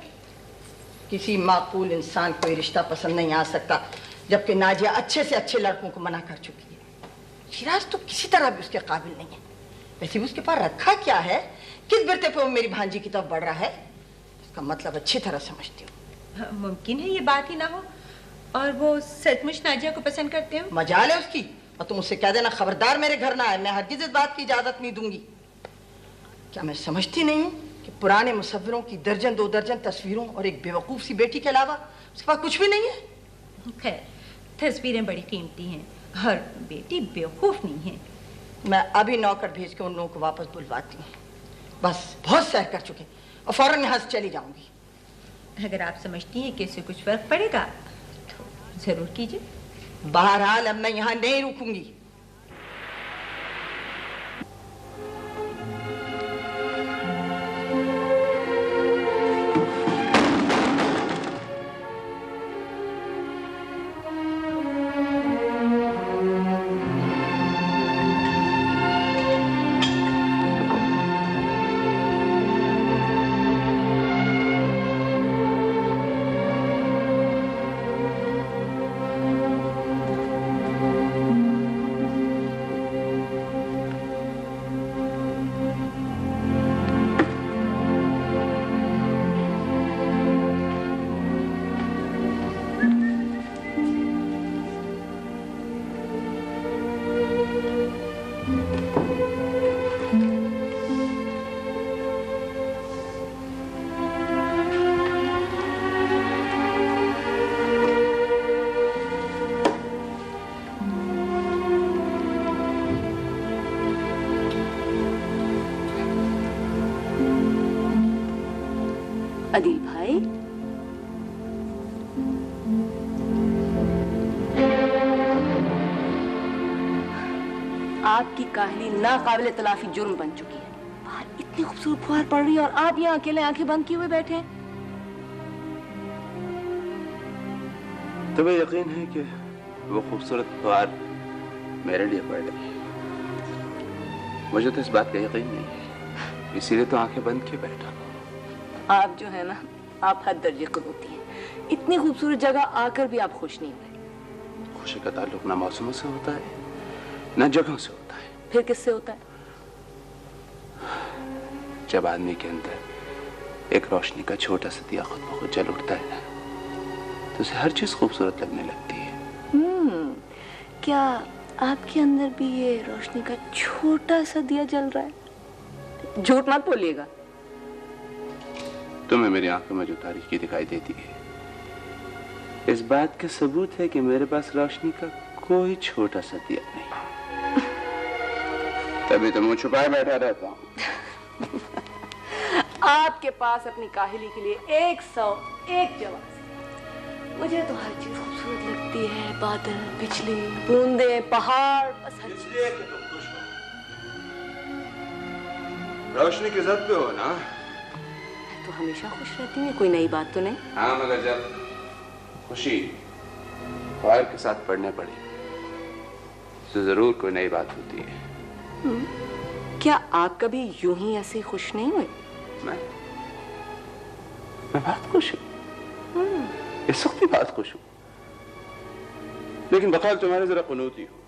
किसी माकूल इंसान को ये रिश्ता पसंद नहीं आ सकता, जबकि नाजिया अच्छे से अच्छे लड़कों को मना कर चुकी है। शिराज तो किसी तरह भी उसके काबिल नहीं है। वैसे भी उसके पास रखा क्या है, किस बिरते पे वो मेरी भांजी की तरफ बढ़ रहा है, इसका मतलब अच्छी तरह समझती हूँ। मुमकिन है ये बात ही ना हो और वो सचमुच नाजिया को पसंद करते हो। मजाल है उसकी। और तुम उससे कह देना खबरदार मेरे घर ना आए, मैं हरगिज़ इस बात की इजाजत नहीं दूंगी। क्या मैं समझती नहीं हूँ कि पुराने मुसव्विरों की दर्जन दो दर्जन तस्वीरों और एक बेवकूफ सी बेटी के अलावा उसके पास कुछ भी नहीं है? खैर, तस्वीरें बड़ी कीमती हैं और बेटी बेवकूफ नहीं है। मैं अभी नौकर भेज के उन लोगों को वापस बुलवाती हूँ। बस बहुत सह कर चुके और फौरन यहाँ से चली जाऊंगी। अगर आप समझती हैं कि इससे कुछ फर्क पड़ेगा तो जरूर कीजिए। बहरहाल अब मैं यहाँ नहीं रुकूंगी। अदिल भाई, आपकी काहली नाकाबिले तलाफी जुर्म बन चुकी है। बाहर इतनी खूबसूरत फुहार पड़ रही है और आप यहाँ अकेले आंखें बंद किए हुए बैठे हैं। तुम्हें यकीन है कि वो खूबसूरत बहार मेरे लिए पड़ रही है? मुझे तो इस बात का यकीन नहीं है, इसीलिए तो आंखें बंद किए बैठा। आप जो है ना, आप हद दर्जे कुनूती हैं। इतनी खूबसूरत जगह आकर भी आप खुश नहीं हुए। खुशी का ताल्लुक ना मौसमों से होता है ना जगहों से होता है। फिर किससे होता है? जब आदमी के अंदर एक रोशनी का छोटा सा दिया खुद ब खुद जल उठता है ना, तो उसे हर चीज खूबसूरत लगने लगती है। क्या आपके अंदर भी ये रोशनी का छोटा सा दिया जल रहा है? झूठ मत बोलिएगा। तुम्हें मेरी आंखों में जो तारीकी दिखाई देती है, इस बात का सबूत है कि मेरे पास रोशनी का कोई छोटा सा दिया नहीं। तभी तो मुंह छुपाए बैठा रहता हूँ। आपके पास अपनी काहिली के लिए 101 जवाब। मुझे तो हर चीज खूबसूरत लगती है, बादल, बिजली, बूंदे, पहाड़, बस हर चीज। इसलिए कि तुम खुश हो, रोशनी की ज़द पे हो ना। मैं तो हमेशा खुश रहती हूँ, कोई नई बात तो नहीं। हाँ, मगर जब खुशी फायर के साथ पढ़ने पड़ी तो जरूर कोई नई बात होती है। क्या आप कभी यूं ही ऐसे खुश नहीं हुए? मैं बहुत खुश हूँ, इस वक्त भी बहुत खुश हूँ, लेकिन बखैर तुम्हारे जरा कुनूती हूँ।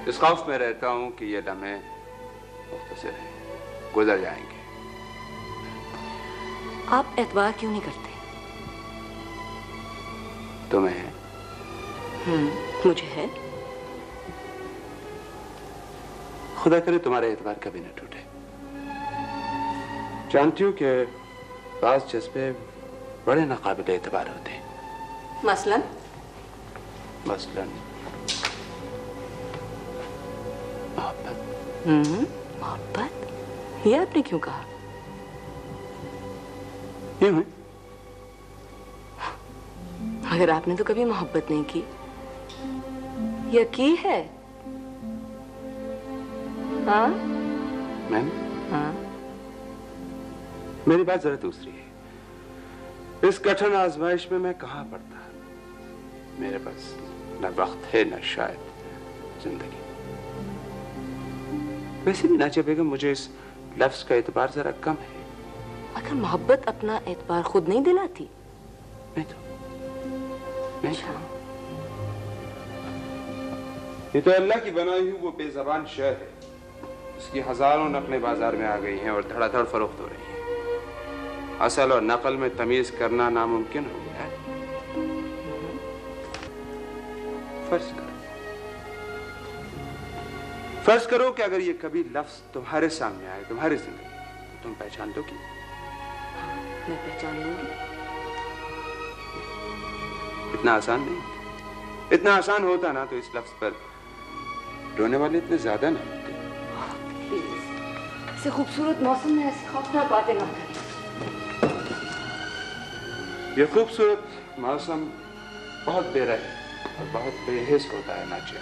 इस खौफ में रहता हूँ कि ये लम्हे मुख्तसर हैं, गुजर जाएंगे। आप एतबार क्यों नहीं करते? तुम्हें है? मुझे है। खुदा करे तुम्हारे एतबार कभी न टूटे। जानती हूँ कि बाज़ जज्बे बड़े नाकाबिल एतबार होते हैं। मसलन मोहब्बत। मोहब्बत? ये आपने क्यों कहा? यूं है। मगर आपने तो कभी मोहब्बत नहीं की या की है? हाँ? मैंने? हाँ। मेरी बात जरा दूसरी है। इस कठिन आजमाइश में मैं कहाँ पड़ता? मेरे पास न वक्त है न शायद जिंदगी। वैसे भी नाचे बेगम, मुझे इस लफ्ज का एतबार जरा कम है। मगर मोहब्बत अपना एतबार खुद नहीं दिलाती। नहीं तो ये तो अल्लाह की बनाई हुई वो बेज़बान शय है, इसकी हजारों नकलें बाजार में आ गई हैं और धड़ाधड़ फरोख्त हो रही हैं। असल और नकल में तमीज करना नामुमकिन हो गया है। फर्ज करो कि अगर ये कभी लफ्ज तुम्हारे सामने आए, तुम्हारी जिंदगी, तो तुम पहचान दोगी? मैं पहचान लूंगी। इतना आसान नहीं। इतना आसान होता ना तो इस लफ्ज पर रोने वाले इतने ज्यादा ना होते। प्लीज, ऐसे खूबसूरत मौसम में ऐसी खौफनाक बातें ना करें। ये खूबसूरत मौसम बहुत बेरहम और बहुत बेहिस होता है नाचिया।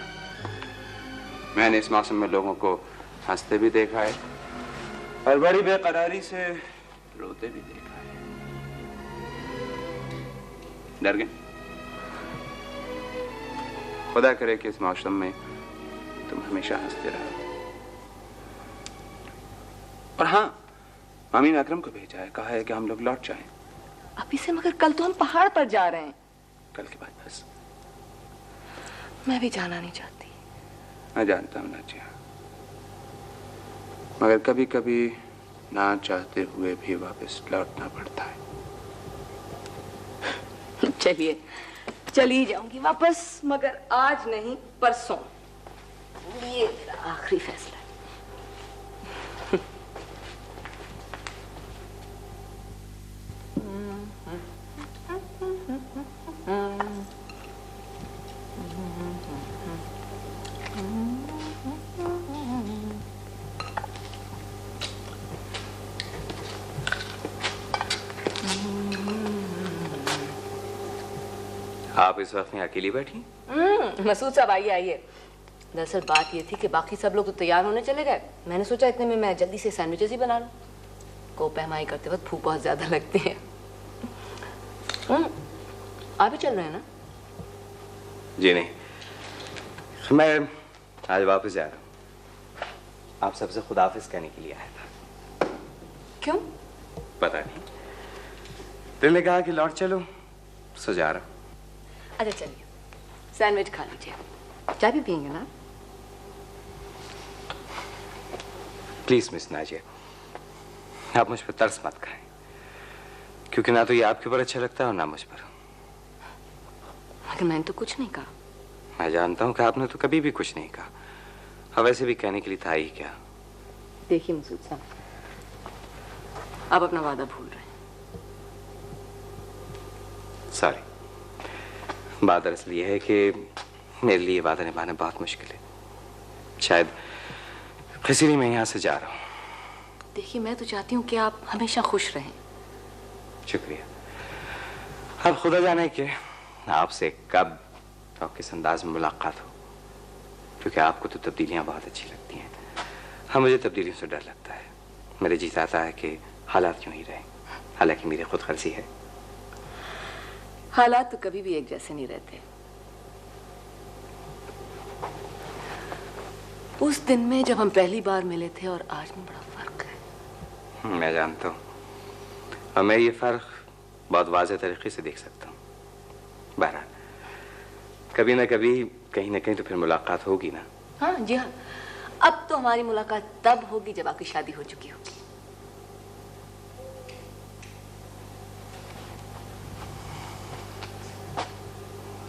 मैंने इस मौसम में लोगों को हंसते भी देखा है और बड़ी बेकरारी से रोते भी देखा है। डर गए? खुदा करे कि इस मौसम में तुम हमेशा हंसते रहो। और हाँ, मामी ने अकरम को भेजा है, कहा है कि हम लोग लौट जाएं। अभी से? मगर कल तो हम पहाड़ पर जा रहे हैं। कल के बाद बस। मैं भी जाना नहीं चाहती। मैं जानता हूँ नाचिया, मगर कभी कभी ना चाहते हुए भी वापस लौटना पड़ता है। चलिए, चली जाऊंगी वापस, मगर आज नहीं, परसों। ये मेरा आखिरी फैसला है। आप इस वक्त में अकेली बैठी? मसूद साहब, आइए आइए। दरअसल बात ये थी कि बाकी सब लोग तो तैयार होने चले गए। मैंने सोचा इतने में मैं जल्दी से सैंडविचेस ही बना लूं। को पहमाई करते वक्त भूख बहुत ज्यादा लगती है। आप भी चल रहे हैं ना? जी नहीं, मैं आज वापस जा रहा हूँ। आप सबसे खुदाफिज कहने के लिए आया था। क्यों? पता नहीं, दिल ने कहा कि लौट चलो, सो जा रहा हूँ। अच्छा चलिए, सैंडविच खा लीजिए। चाय भी पियेंगे ना? प्लीज मिस नाजिया, आप मुझ पर तरस मत खाएं, क्योंकि ना तो ये आपके ऊपर अच्छा लगता है और ना मुझ पर। मगर मैंने तो कुछ नहीं कहा। मैं जानता हूँ कि आपने तो कभी भी कुछ नहीं कहा, और वैसे भी कहने के लिए था ही क्या। देखिए मसूद साहब, आप अपना वादा भूल रहे हैं। सॉरी, बात दरअसल ये है कि मेरे लिए वादा निभाना बहुत मुश्किल है। शायद इसीलिए मैं यहाँ से जा रहा हूँ। देखिए, मैं तो चाहती हूँ कि आप हमेशा खुश रहें। शुक्रिया। अब खुदा जाने के आपसे कब और किस अंदाज में मुलाकात हो, क्योंकि आपको तो तब्दीलियाँ बहुत अच्छी लगती हैं। हाँ, मुझे तब्दीलियों से डर लगता है। मेरे जी चाहता है कि हालात यूं ही रहें, हालांकि मेरी खुद गर्जी है। हालात तो कभी भी एक जैसे नहीं रहते। उस दिन में जब हम पहली बार मिले थे और आज में बड़ा फर्क है। मैं जानता हूँ, और मैं ये फर्क बहुत वाज़ेह तरीके से देख सकता हूँ। बहरहाल, कभी ना कभी कहीं ना कहीं तो फिर मुलाकात होगी ना। हाँ जी हाँ, अब तो हमारी मुलाकात तब होगी जब आपकी शादी हो चुकी होगी।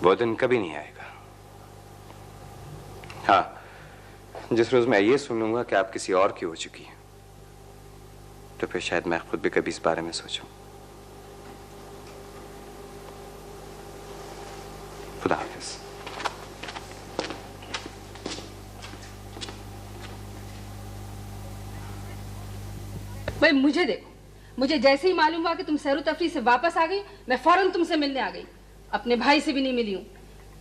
वो दिन कभी नहीं आएगा। हाँ, जिस रोज मैं ये सुन लूंगा कि आप किसी और की हो चुकी हैं, तो फिर शायद मैं खुद भी कभी इस बारे में सोचूं। खुदा हाफिज। भाई मुझे देखो, मुझे जैसे ही मालूम हुआ कि तुम सैर तफरी से वापस आ गई, मैं फौरन तुमसे मिलने आ गई। अपने भाई से भी नहीं मिली हूँ।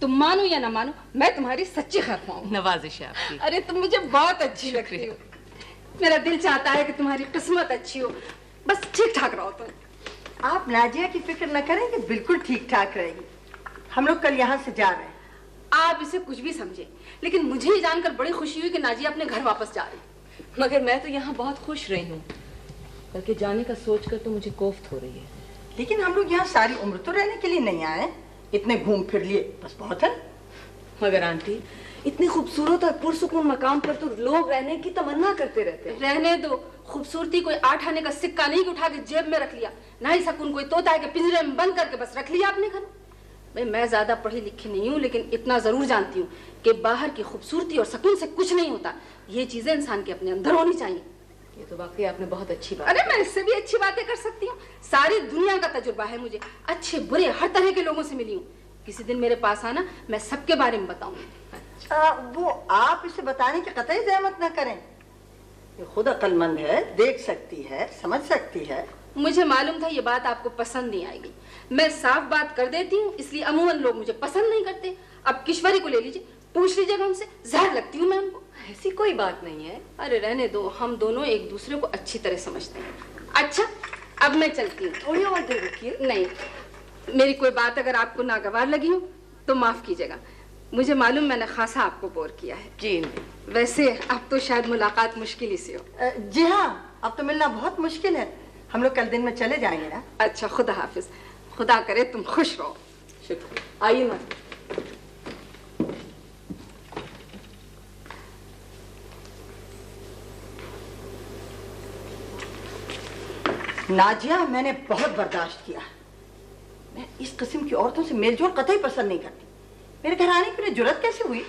तुम मानो या ना मानो, मैं तुम्हारी सच्ची खैर हूँ। नवाजिश है आपकी। अरे तुम मुझे बहुत अच्छी लगती हो। मेरा दिल चाहता है कि तुम्हारी किस्मत अच्छी हो, बस ठीक ठाक रहो तुम। आप नाजिया की फिक्र न करें कि बिल्कुल ठीक ठाक रहेगी। हम लोग कल यहाँ से जा रहे हैं। आप इसे कुछ भी समझे, लेकिन मुझे ये जानकर बड़ी खुशी हुई कि नाजिया अपने घर वापस जा रही। मगर मैं तो यहाँ बहुत खुश रही हूँ, बल्कि जाने का सोचकर तो मुझे कोफ्त हो रही है। लेकिन हम लोग यहाँ सारी उम्र तो रहने के लिए नहीं आए, इतने घूम फिर लिए बस बहुत है। मगर आंटी, इतने खूबसूरत और पुरसुकून मकाम पर तो लोग रहने की तमन्ना करते रहते हैं। रहने दो, खूबसूरती कोई 8 आने का सिक्का नहीं कि उठा के जेब में रख लिया, ना ही सकून कोई तोता है कि पिंजरे में बंद करके बस रख लिया अपने घर। भाई मैं ज्यादा पढ़ी लिखी नहीं हूँ, लेकिन इतना जरूर जानती हूँ कि बाहर की खूबसूरती और सुकून से कुछ नहीं होता। ये चीजें इंसान के अपने अंदर होनी चाहिए। ये तो वाकई आपने बहुत अच्छी बात। अरे मैं इससे भी अच्छी बातें कर सकती हूँ। सारी दुनिया का तजुर्बा है मुझे, अच्छे बुरे हर तरह के लोगों से मिली हूँ। किसी दिन मेरे पास आना, मैं सबके बारे में बताऊंगी। वो आप इसे बताने की कतई जहमत न करें। ये खुद अक्लमंद है, देख सकती है, समझ सकती है। मुझे मालूम था ये बात आपको पसंद नहीं आएगी। मैं साफ बात कर देती हूँ, इसलिए अमूमन लोग मुझे पसंद नहीं करते। अब किश्वरी को ले लीजिए, पूछ लीजिएगा उनसे, जहर लगती हूँ मैं उनको। ऐसी कोई बात नहीं है। अरे रहने दो, हम दोनों एक दूसरे को अच्छी तरह समझते हैं। अच्छा, अब मैं चलती हूँ। थोड़ी और देर रुकिए। नहीं, मेरी कोई बात अगर आपको नागवार लगी हो तो माफ कीजिएगा। मुझे मालूम मैंने खासा आपको बोर किया है। जी वैसे अब तो शायद मुलाकात मुश्किल ही से हो। जी हाँ, अब तो मिलना बहुत मुश्किल है। हम लोग कल दिन में चले जाएंगे ना। अच्छा, खुदा हाफिज। खुदा करे तुम खुश रहो। शुक्रिया। आइए ना। नाजिया, मैंने बहुत बर्दाश्त किया। मैं इस किस्म की औरतों से मेलजोल कतई पसंद नहीं करती। मेरे घर आने के लिए जुर्रत कैसे हुई?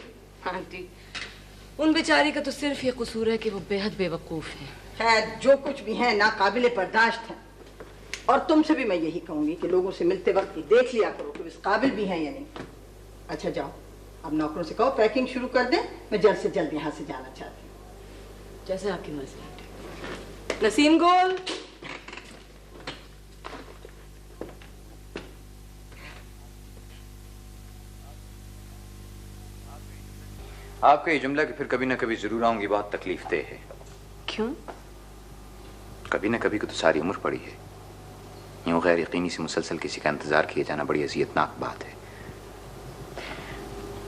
आंटी, उन बेचारी का तो सिर्फ ये कसूर है कि वो बेहद बेवकूफ है। खैर, जो कुछ भी है नाकाबिले बर्दाश्त है। और तुमसे भी मैं यही कहूंगी कि लोगों से मिलते वक्त देख लिया करो कि इस काबिल भी हैं या नहीं। अच्छा जाओ, अब नौकरों से कहो पैकिंग शुरू कर दें। मैं जल्द से जल्द यहाँ से जाना चाहती हूँ। जैसे आपकी मर्जी आंटी। नसीम गोल। आपका ये जुमला कि फिर कभी ना कभी जरूर आऊंगी बहुत तकलीफ देह है। क्यों? कभी ना कभी को तो सारी उम्र पड़ी है। यूं गैर यकीनी से मुसलसल किसी का इंतजार किए जाना बड़ी अजियतनाक बात है।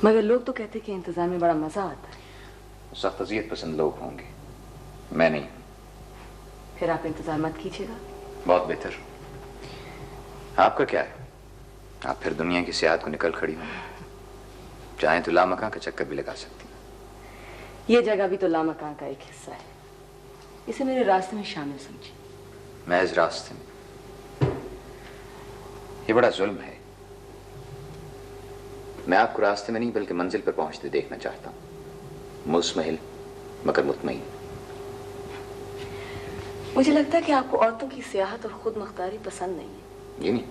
मगर लोग तो कहते कि इंतजार में बड़ा मजा आता है। सख्त अजियत पसंद लोग होंगे, मैं नहीं। फिर आप इंतजार मत कीजिएगा। बहुत बेहतर। आपका क्या है, आप फिर दुनिया की सियाहत को निकल खड़ी होंगी। चाहें तो लामकां का चक्कर भी लगा सकती। ये जगह भी तो लामकां का एक हिस्सा है, इसे मेरे रास्ते में शामिल समझिए। महज रास्ते में? ये बड़ा जुल्म है। मैं आपको रास्ते में नहीं बल्कि मंजिल पर पहुंचते देखना चाहता हूं, मुस्महिल मगर मुतमईन। मुझे लगता है कि आपको औरतों की सियाहत और खुद मुख्तारी पसंद नहीं है। ये नहीं,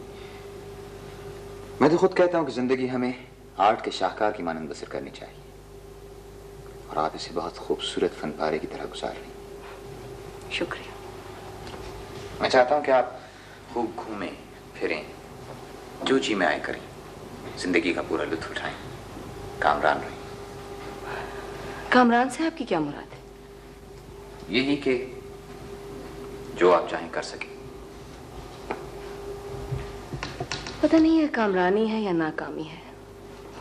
मैं तो खुद कहता हूं कि जिंदगी हमें आर्ट के शाहकार की मानंद बसर करनी चाहिए, और आप इसे बहुत खूबसूरत फनपारे की तरह गुजार रही हैं। शुक्रिया। मैं चाहता हूं कि आप खूब घूमें फिरें, जो जी में आए करें, जिंदगी का पूरा लुत्फ उठाएं, कामरान रहें। कामरान से आपकी क्या मुराद है? यही कि जो आप चाहें कर सकें। पता नहीं है कामरानी है या नाकामी है,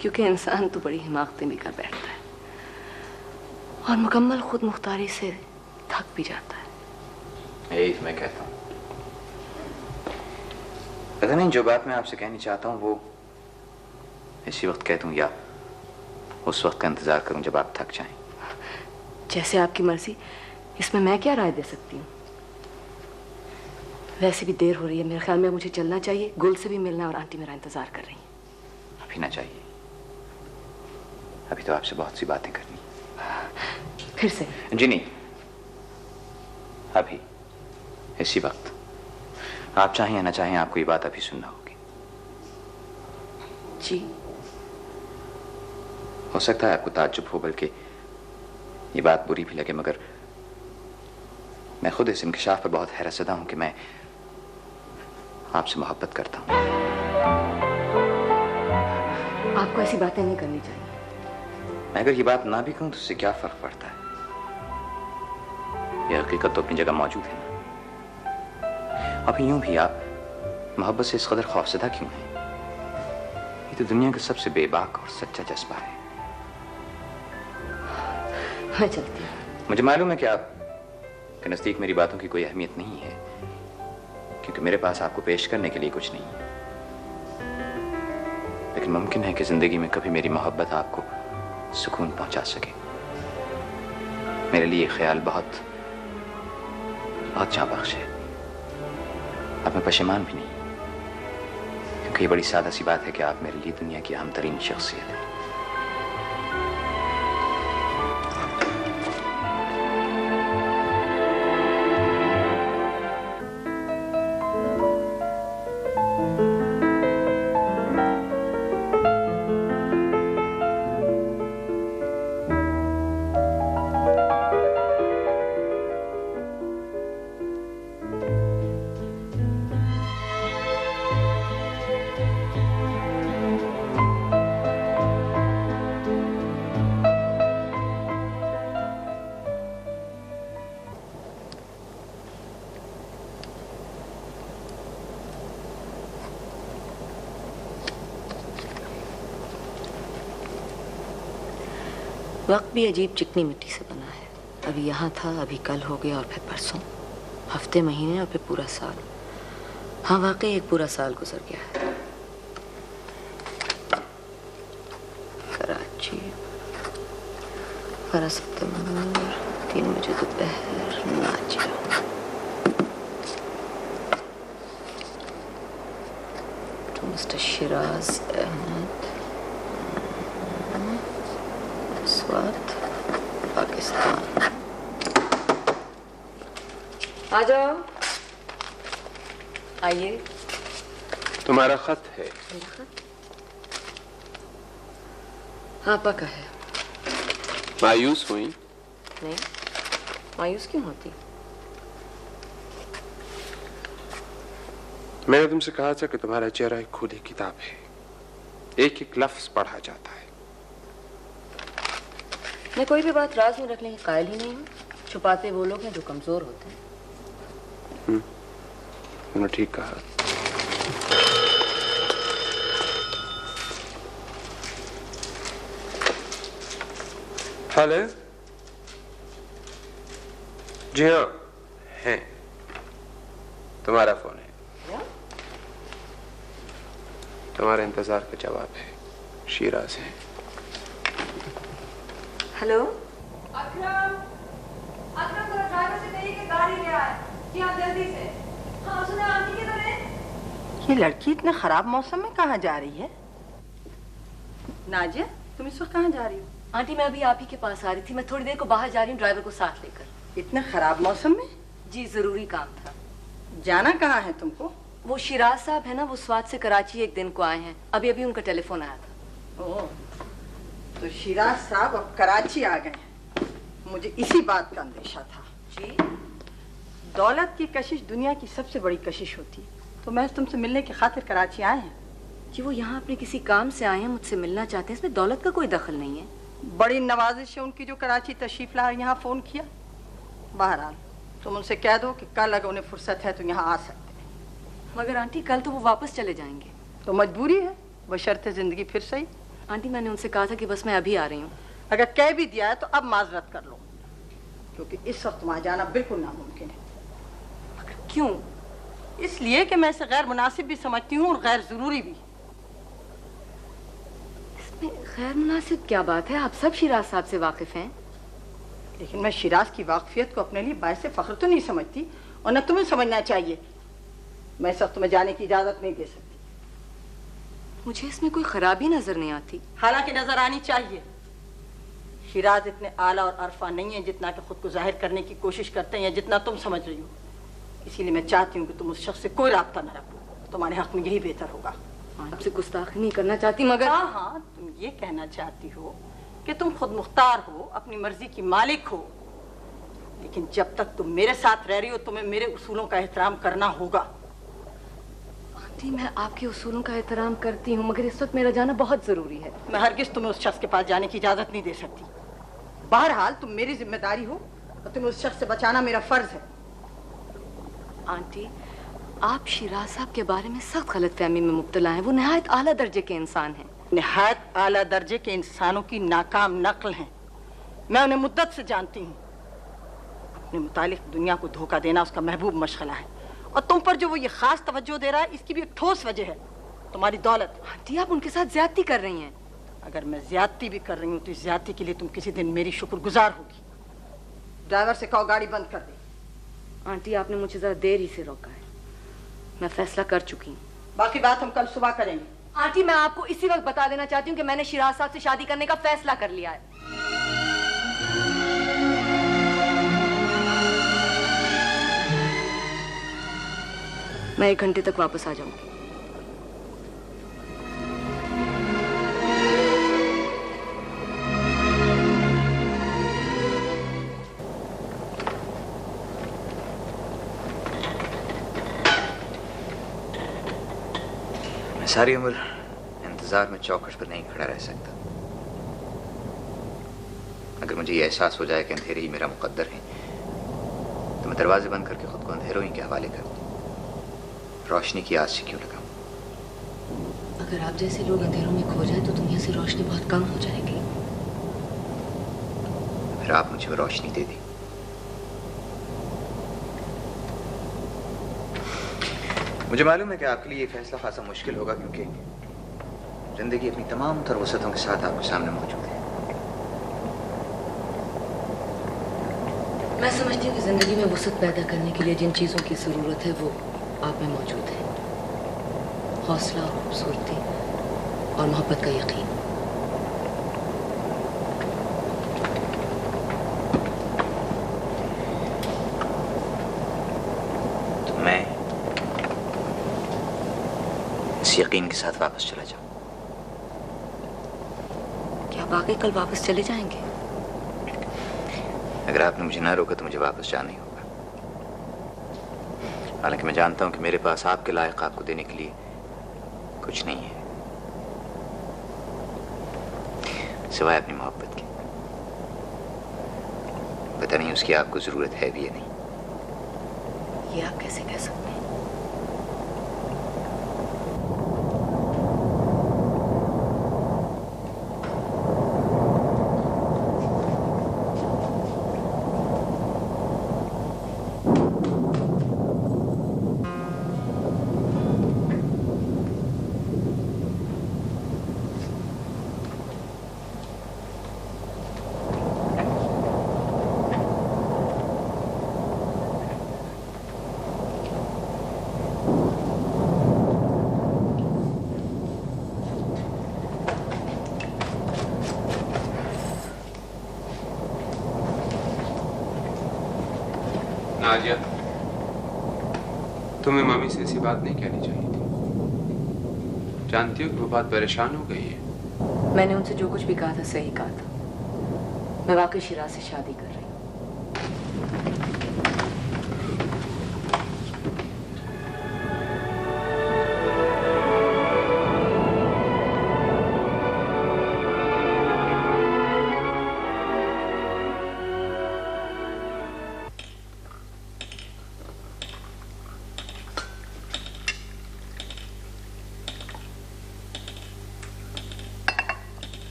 क्योंकि इंसान तो बड़ी हिमाकतें भी कर बैठता है और मुकम्मल खुद मुख्तारी से थक भी जाता है। यही तो मैं कहता हूँ। पता नहीं जो बात मैं आपसे कहनी चाहता हूँ वो इसी वक्त कह दूं या उस वक्त का इंतजार करूं जब आप थक जाएं। जैसे आपकी मर्जी, इसमें मैं क्या राय दे सकती हूँ? वैसे भी देर हो रही है, मेरे ख्याल में मुझे चलना चाहिए। गुल से भी मिलना और आंटी मेरा इंतजार कर रही हैं। अभी ना चाहिए, अभी तो आपसे बहुत सी बातें करनी। फिर से? जी नहीं, अभी इसी वक्त। आप चाहें या ना चाहें आपको ये बात अभी सुनना होगी। जी। हो सकता है आपको ताज्जुब हो, बल्कि ये बात बुरी भी लगे, मगर मैं खुद इस इंकिशाफ पर बहुत हैरतज़दा हूं कि मैं आपसे मोहब्बत करता हूं। आपको ऐसी बातें नहीं करनी चाहिए। मैं अगर ये बात ना भी कहूं तो उससे क्या फर्क पड़ता है? यह हकीकत तो अपनी जगह मौजूद है ना। अब यूं भी आप मोहब्बत से इस कदर खौफज़दा क्यों हैं? ये तो दुनिया का सबसे बेबाक और सच्चा जज्बा है। मैं चलती हूँ। मुझे मालूम है कि आपके नज़दीक मेरी बातों की कोई अहमियत नहीं है, क्योंकि मेरे पास आपको पेश करने के लिए कुछ नहीं है। लेकिन मुमकिन है कि जिंदगी में कभी मेरी मोहब्बत आपको सुकून पहुंचा सके। मेरे लिए ख्याल बहुत बहुत जांबख्श है। अब मैं पशेमान भी नहीं, क्योंकि ये बड़ी सादा सी बात है कि आप मेरे लिए दुनिया की अहम तरीन शख्सियत है। वक्त भी अजीब चिकनी मिट्टी से बना है। अभी यहाँ था, अभी कल हो गया और फिर परसों, हफ्ते, महीने और फिर पूरा साल। हाँ, वाकई एक पूरा साल गुजर गया है। कराची 12 सितंबर 3 बजे दोपहर, नाजिया। To mister Shiraz Ahmad, Swat, Pakistan. आ जाओ, आइए। तुम्हारा खत है। आपा का है। मायूस हुई? नहीं, मायूस क्यों होती? मैंने तुमसे कहा था कि तुम्हारा चेहरा एक खुली किताब है, एक एक लफ्ज पढ़ा जाता है। मैं कोई भी बात राज में रखने के कायल ही नहीं हूँ। छुपाते वो लोग हैं जो कमजोर होते हैं। तुमने ठीक कहा। हेलो, जी हाँ है, तुम्हारा फोन है। तुम्हारे इंतजार का जवाब है, शिराज है। हेलो, अकरम, अकरम जरा ड्राइवर से कहिए कि गाड़ी ले आए। जी हाँ, जल्दी से। हाँ, सुना आंटी किधर है? ये लड़की इतने खराब मौसम में कहाँ जा रही है? नाजिया, तुम इस वक्त कहाँ जा रही हो? आंटी मैं अभी आप ही के पास आ रही थी। मैं थोड़ी देर को बाहर जा रही हूँ ड्राइवर को साथ लेकर। इतने खराब मौसम में? जी जरूरी काम था। जाना कहाँ है तुमको? वो शिराज साहब है ना, वो स्वात से कराची एक दिन को आए हैं। अभी अभी उनका टेलीफोन आया था। ओह, तो शिराज साहब अब कराची आ गए हैं। मुझे इसी बात का अंदेशा था। जी? दौलत की कशिश दुनिया की सबसे बड़ी कशिश होती है। तो मैं तुमसे मिलने की खातिर कराची आए हैं। जी वो यहाँ अपने किसी काम से आए हैं, मुझसे मिलना चाहते हैं। इसमें दौलत का कोई दखल नहीं है। बड़ी नवाजिश है उनकी जो कराची तशरीफ ला यहाँ फोन किया। बहरहाल तुम उनसे कह दो कि कल अगर उन्हें फुर्सत है तो यहाँ आ सकते हैं। मगर आंटी कल तो वो वापस चले जाएंगे। तो मजबूरी है, बशर्ते जिंदगी फिर सही। आंटी मैंने उनसे कहा था कि बस मैं अभी आ रही हूँ। अगर कह भी दिया है तो अब माजरत कर लो, क्योंकि इस वक्त वहाँ जाना बिल्कुल नामुमकिन है। क्यों? इसलिए कि मैं इसे गैर मुनासिब भी समझती हूँ और गैर जरूरी भी। इसमें गैर मुनासिब क्या बात है? आप सब शिराज साहब से वाकिफ हैं। लेकिन मैं शिराज की वाकफियत को अपने लिए बायस फख्र तो नहीं समझती, और न तुम्हें समझना चाहिए। मैं इस वक्त तुम्हें जाने की इजाजत नहीं दे सकती। मुझे इसमें कोई खराबी नजर नहीं आती। हालांकि नजर आनी चाहिए। शिराज इतने आला और अरफा नहीं है जितना कि खुद को जाहिर करने की कोशिश करते हैं, या जितना तुम समझ रही हो। इसीलिए मैं चाहती हूँ कि तुम उस शख्स से कोई राब्ता न रखो। तुम्हारे हक में यही बेहतर होगा। आपसे गुस्ताखी नहीं करना चाहती, मगर हाँ हाँ, तुम ये कहना चाहती हो कि तुम खुद मुख्तार हो, अपनी मर्जी की मालिक हो। लेकिन जब तक तुम मेरे साथ रह रही हो तुम्हें मेरे उसूलों का एहतराम करना होगा। आंटी मैं आपके उसूलों का एहतराम करती हूँ, मगर इस वक्त मेरा जाना बहुत जरूरी है। मैं हरगिज तुम्हें उस शख्स के पास जाने की इजाजत नहीं दे सकती। बहरहाल तुम मेरी जिम्मेदारी हो और तुम्हें उस शख्स से बचाना मेरा फर्ज है। आंटी आप शिराज साहब के बारे में सख्त गलतफहमी में मुब्तला हैं। वो निहायत आला दर्जे के इंसान हैं। निहायत आला दर्जे के इंसानों की नाकाम नकल हैं। मैं उन्हें मुद्दत से जानती हूँ। अपने मुतालिक दुनिया को धोखा देना उसका महबूब मशगला है, और तुम पर जो वो ये खास तवज्जो दे रहा है इसकी भी एक ठोस वजह है, तुम्हारी दौलत। आंटी आप उनके साथ ज्यादती कर रही हैं। अगर मैं ज्यादती भी कर रही हूँ तो इस ज्यादती के लिए तुम किसी दिन मेरी शुक्रगुजार होगी। ड्राइवर से कहो गाड़ी बंद कर दे। आंटी आपने मुझे जरा देर ही से रोका है। मैं फैसला कर चुकी हूँ। बाकी बात हम कल सुबह करेंगे। आंटी मैं आपको इसी वक्त बता देना चाहती हूँ कि मैंने शिराज साहब से शादी करने का फैसला कर लिया है। मैं 1 घंटे तक वापस आ जाऊंगी। सारी उम्र इंतजार में चौखट पर नहीं खड़ा रह सकता। अगर मुझे ये एहसास हो जाए कि अंधेरे ही मेरा मुकद्दर है तो मैं दरवाजे बंद करके खुद को अंधेरों ही के हवाले कर दूं। रोशनी की आस से क्यों लगाऊं? अगर आप जैसे लोग अंधेरों में खो जाए तो दुनिया से रोशनी बहुत कम हो जाएगी। फिर आप मुझे रोशनी दे दी। मुझे मालूम है कि आपके लिए ये फैसला खासा मुश्किल होगा, क्योंकि जिंदगी अपनी तमाम तर वसतों के साथ आपके सामने मौजूद है। मैं समझती हूँ कि जिंदगी में वसत पैदा करने के लिए जिन चीजों की जरूरत है वो आप में मौजूद है। हौसला और खूबसूरती और मोहब्बत का यकीन। तो मैं इस यकीन के साथ वापस चला जाऊं। क्या वाकई कल वापस चले जाएंगे? अगर आपने मुझे ना रोका तो मुझे वापस जाना ही होगा। हालांकि मैं जानता हूं कि मेरे पास आपके लायक आपको देने के लिए कुछ नहीं है सिवाय अपनी मोहब्बत की। पता नहीं उसकी आपको जरूरत है भी या नहीं। ये आप कैसे कह सकते हैं? नाजिया, तुम्हें मम्मी से ऐसी बात नहीं कहनी चाहिए थी। जानती हो कि वो बात परेशान हो गई है। मैंने उनसे जो कुछ भी कहा था सही कहा था। मैं वाकई शिराज से शादी कर रही हूँ।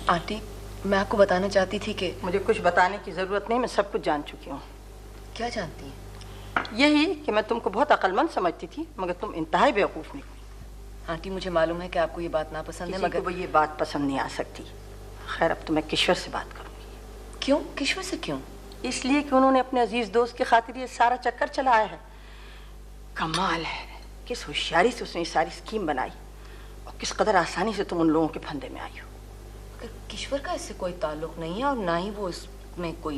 आंटी, मैं आपको बताना चाहती थी कि मुझे कुछ बताने की ज़रूरत नहीं, मैं सब कुछ जान चुकी हूँ। क्या जानती हैं? यही कि मैं तुमको बहुत अक्लमंद समझती थी, मगर तुम इंतहाई बेवकूफ़ निकली। आंटी, मुझे मालूम है कि आपको ये बात नापसंद है, मगर वो ये बात पसंद नहीं आ सकती। खैर, अब तो मैं किश्वर से बात करूँगी। क्यों? किश्वर से क्यों? इसलिए कि उन्होंने अपने अजीज दोस्त की खातिर ये सारा चक्कर चलाया है। कमाल है, किस होशियारी से उसने सारी स्कीम बनाई और किस कदर आसानी से तुम उन लोगों के फंदे में आई हो। किश्वर का इससे कोई ताल्लुक नहीं है और ना ही वो इसमें कोई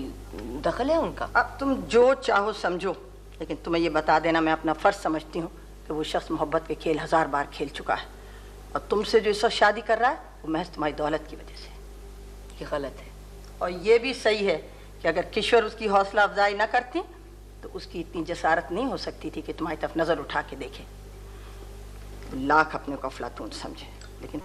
दखल है उनका। अब तुम जो चाहो समझो, लेकिन तुम्हें ये बता देना मैं अपना फर्ज समझती हूँ कि वो शख्स मोहब्बत के खेल 1000 बार खेल चुका है और तुमसे जो इस वक्त शादी कर रहा है वो महज तुम्हारी दौलत की वजह से। ये गलत है। और ये भी सही है कि अगर किश्वर उसकी हौसला अफजाई न करती तो उसकी इतनी जसारत नहीं हो सकती थी कि तुम्हारी तरफ नजर उठा के देखे। लाख अपने को अफलातून समझे, लेकिन